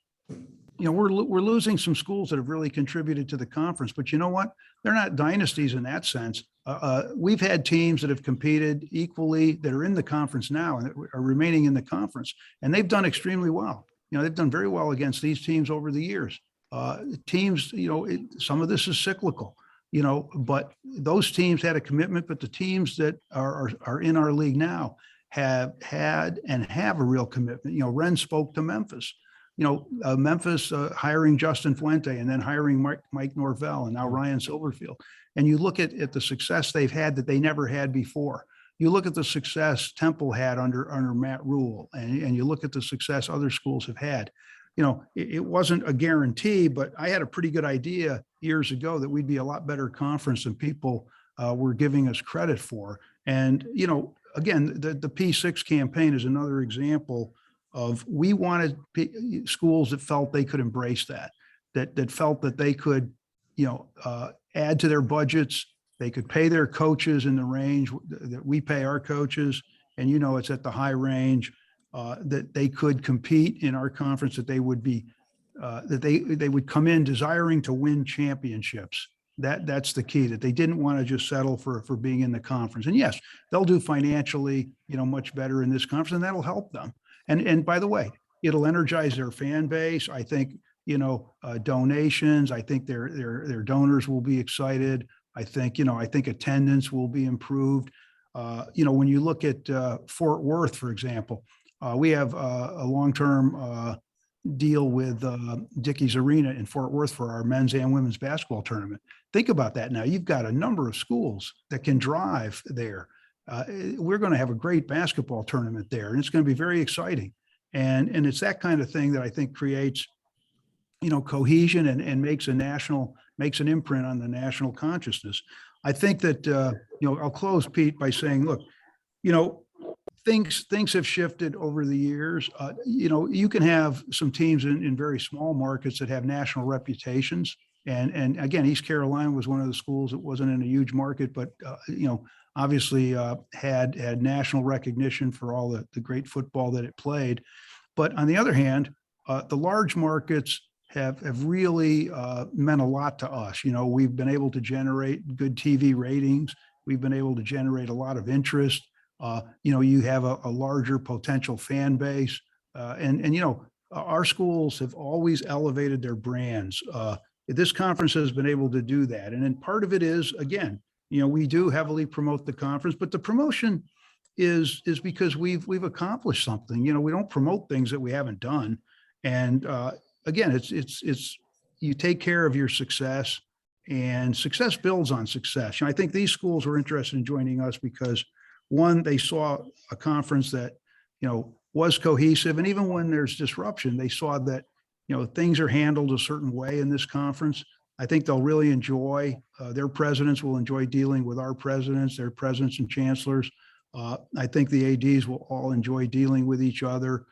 we're losing some schools that have really contributed to the conference, but you know what? They're not dynasties in that sense. We've had teams that have competed equally that are in the conference now and that are remaining in the conference, and they've done extremely well. They've done very well against these teams over the years. Teams, some of this is cyclical, but those teams had a commitment, but the teams that are in our league now have had and have a real commitment. Ren spoke to Memphis. Memphis hiring Justin Fuente and then hiring Mike Norvell and now Ryan Silverfield. And you look at the success they've had that they never had before. You look at the success Temple had under Matt Rule, and you look at the success other schools have had. It wasn't a guarantee, but I had a pretty good idea years ago that we'd be a lot better conference than people were giving us credit for. And, again, the P6 campaign is another example of we wanted schools that felt they could embrace that felt that they could, add to their budgets. They could pay their coaches in the range that we pay our coaches. And, it's at the high range that they could compete in our conference, that they would be, that they would come in desiring to win championships. That's the key, that they didn't want to just settle for being in the conference. And yes, they'll do financially, much better in this conference, and that'll help them. And by the way, it'll energize their fan base. I think, donations, I think their donors will be excited. I think attendance will be improved. When you look at Fort Worth, for example, we have a long-term deal with Dickies Arena in Fort Worth for our men's and women's basketball tournament. Think about that now. You've got a number of schools that can drive there. We're going to have a great basketball tournament there, and it's going to be very exciting. And it's that kind of thing that I think creates, cohesion and makes an imprint on the national consciousness. I think that, I'll close, Pete, by saying, look, things have shifted over the years. You can have some teams in very small markets that have national reputations. And again, East Carolina was one of the schools that wasn't in a huge market, but, obviously had national recognition for all the great football that it played. But on the other hand, the large markets have really meant a lot to us. We've been able to generate good TV ratings. We've been able to generate a lot of interest. You have a larger potential fan base. Our schools have always elevated their brands. This conference has been able to do that. And then part of it is, again, we do heavily promote the conference, but the promotion is because we've accomplished something. We don't promote things that we haven't done. And again, it's you take care of your success, and success builds on success. I think these schools were interested in joining us because, one, they saw a conference that, was cohesive. And even when there's disruption, they saw that, things are handled a certain way in this conference. I think they'll really enjoy, their presidents will enjoy dealing with our presidents, their presidents and chancellors. I think the ADs will all enjoy dealing with each other.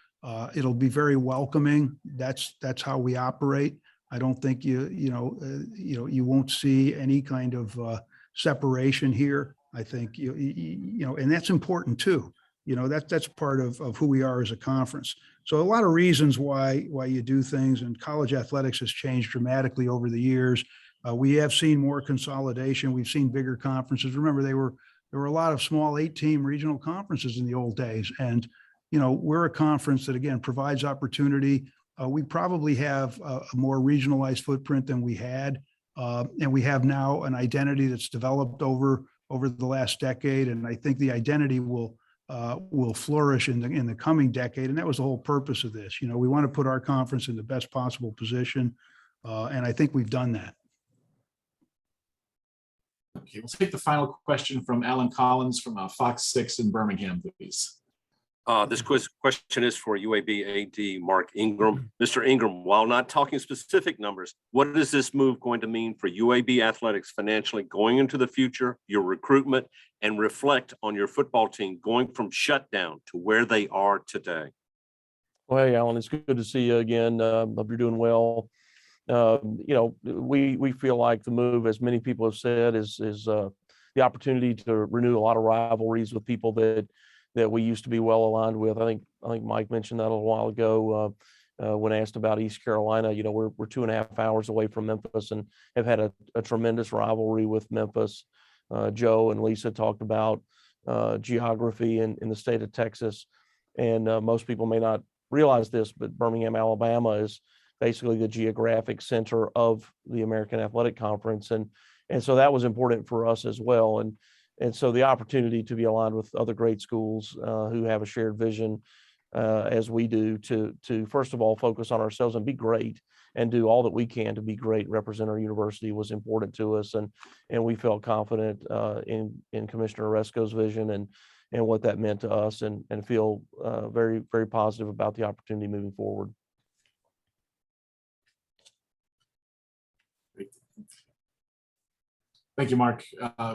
It'll be very welcoming. That's how we operate. I don't think you won't see any kind of separation here. I think, and that's important too. That's part of who we are as a conference. So a lot of reasons why you do things, and college athletics has changed dramatically over the years. We have seen more consolidation. We've seen bigger conferences. Remember, there were a lot of small 8-team regional conferences in the old days. And, we're a conference that, again, provides opportunity. We probably have a more regionalized footprint than we had. And we have now an identity that's developed over the last decade. And I think the identity will flourish in the coming decade. And that was the whole purpose of this. We want to put our conference in the best possible position. And I think we've done that. Okay, we'll take the final question from Alan Collins from Fox 6 in Birmingham, please. This question is for UAB AD Mark Ingram. Mr. Ingram, while not talking specific numbers, what is this move going to mean for UAB athletics financially going into the future, your recruitment, and reflect on your football team going from shutdown to where they are today? Well, hey, Alan, it's good to see you again. Hope you're doing well. We feel like the move, as many people have said, is the opportunity to renew a lot of rivalries with people that we used to be well aligned with. I think Mike mentioned that a little while ago when asked about East Carolina. We're 2.5 hours away from Memphis and have had a tremendous rivalry with Memphis. Joe and Lisa talked about geography in the state of Texas. And most people may not realize this, but Birmingham, Alabama is basically the geographic center of the American Athletic Conference. And so that was important for us as well. And so the opportunity to be aligned with other great schools who have a shared vision as we do to first of all, focus on ourselves and be great and do all that we can to be great, represent our university was important to us. And we felt confident in Commissioner Oresco's vision and what that meant to us and feel very, very positive about the opportunity moving forward. Thank you, Mark.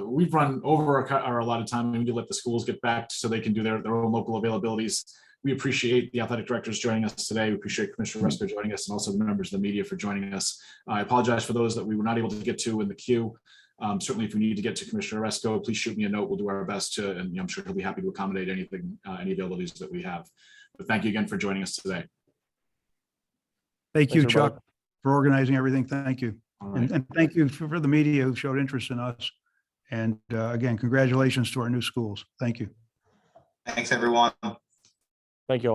We've run over our allotted time, and we need to let the schools get back so they can do their own local availabilities. We appreciate the athletic directors joining us today. We appreciate Commissioner Oresco joining us, and also the members of the media for joining us. I apologize for those that we were not able to get to in the queue. Certainly, if we need to get to Commissioner Oresco, please shoot me a note. We'll do our best to, and I'm sure he'll be happy to accommodate anything, any availabilities that we have. But thank you again for joining us today. Thank you, Chuck, for organizing everything. Thank you. All And thank you for the media who showed interest in us. And again, congratulations to our new schools. Thank you. Thanks, everyone. Thank you all.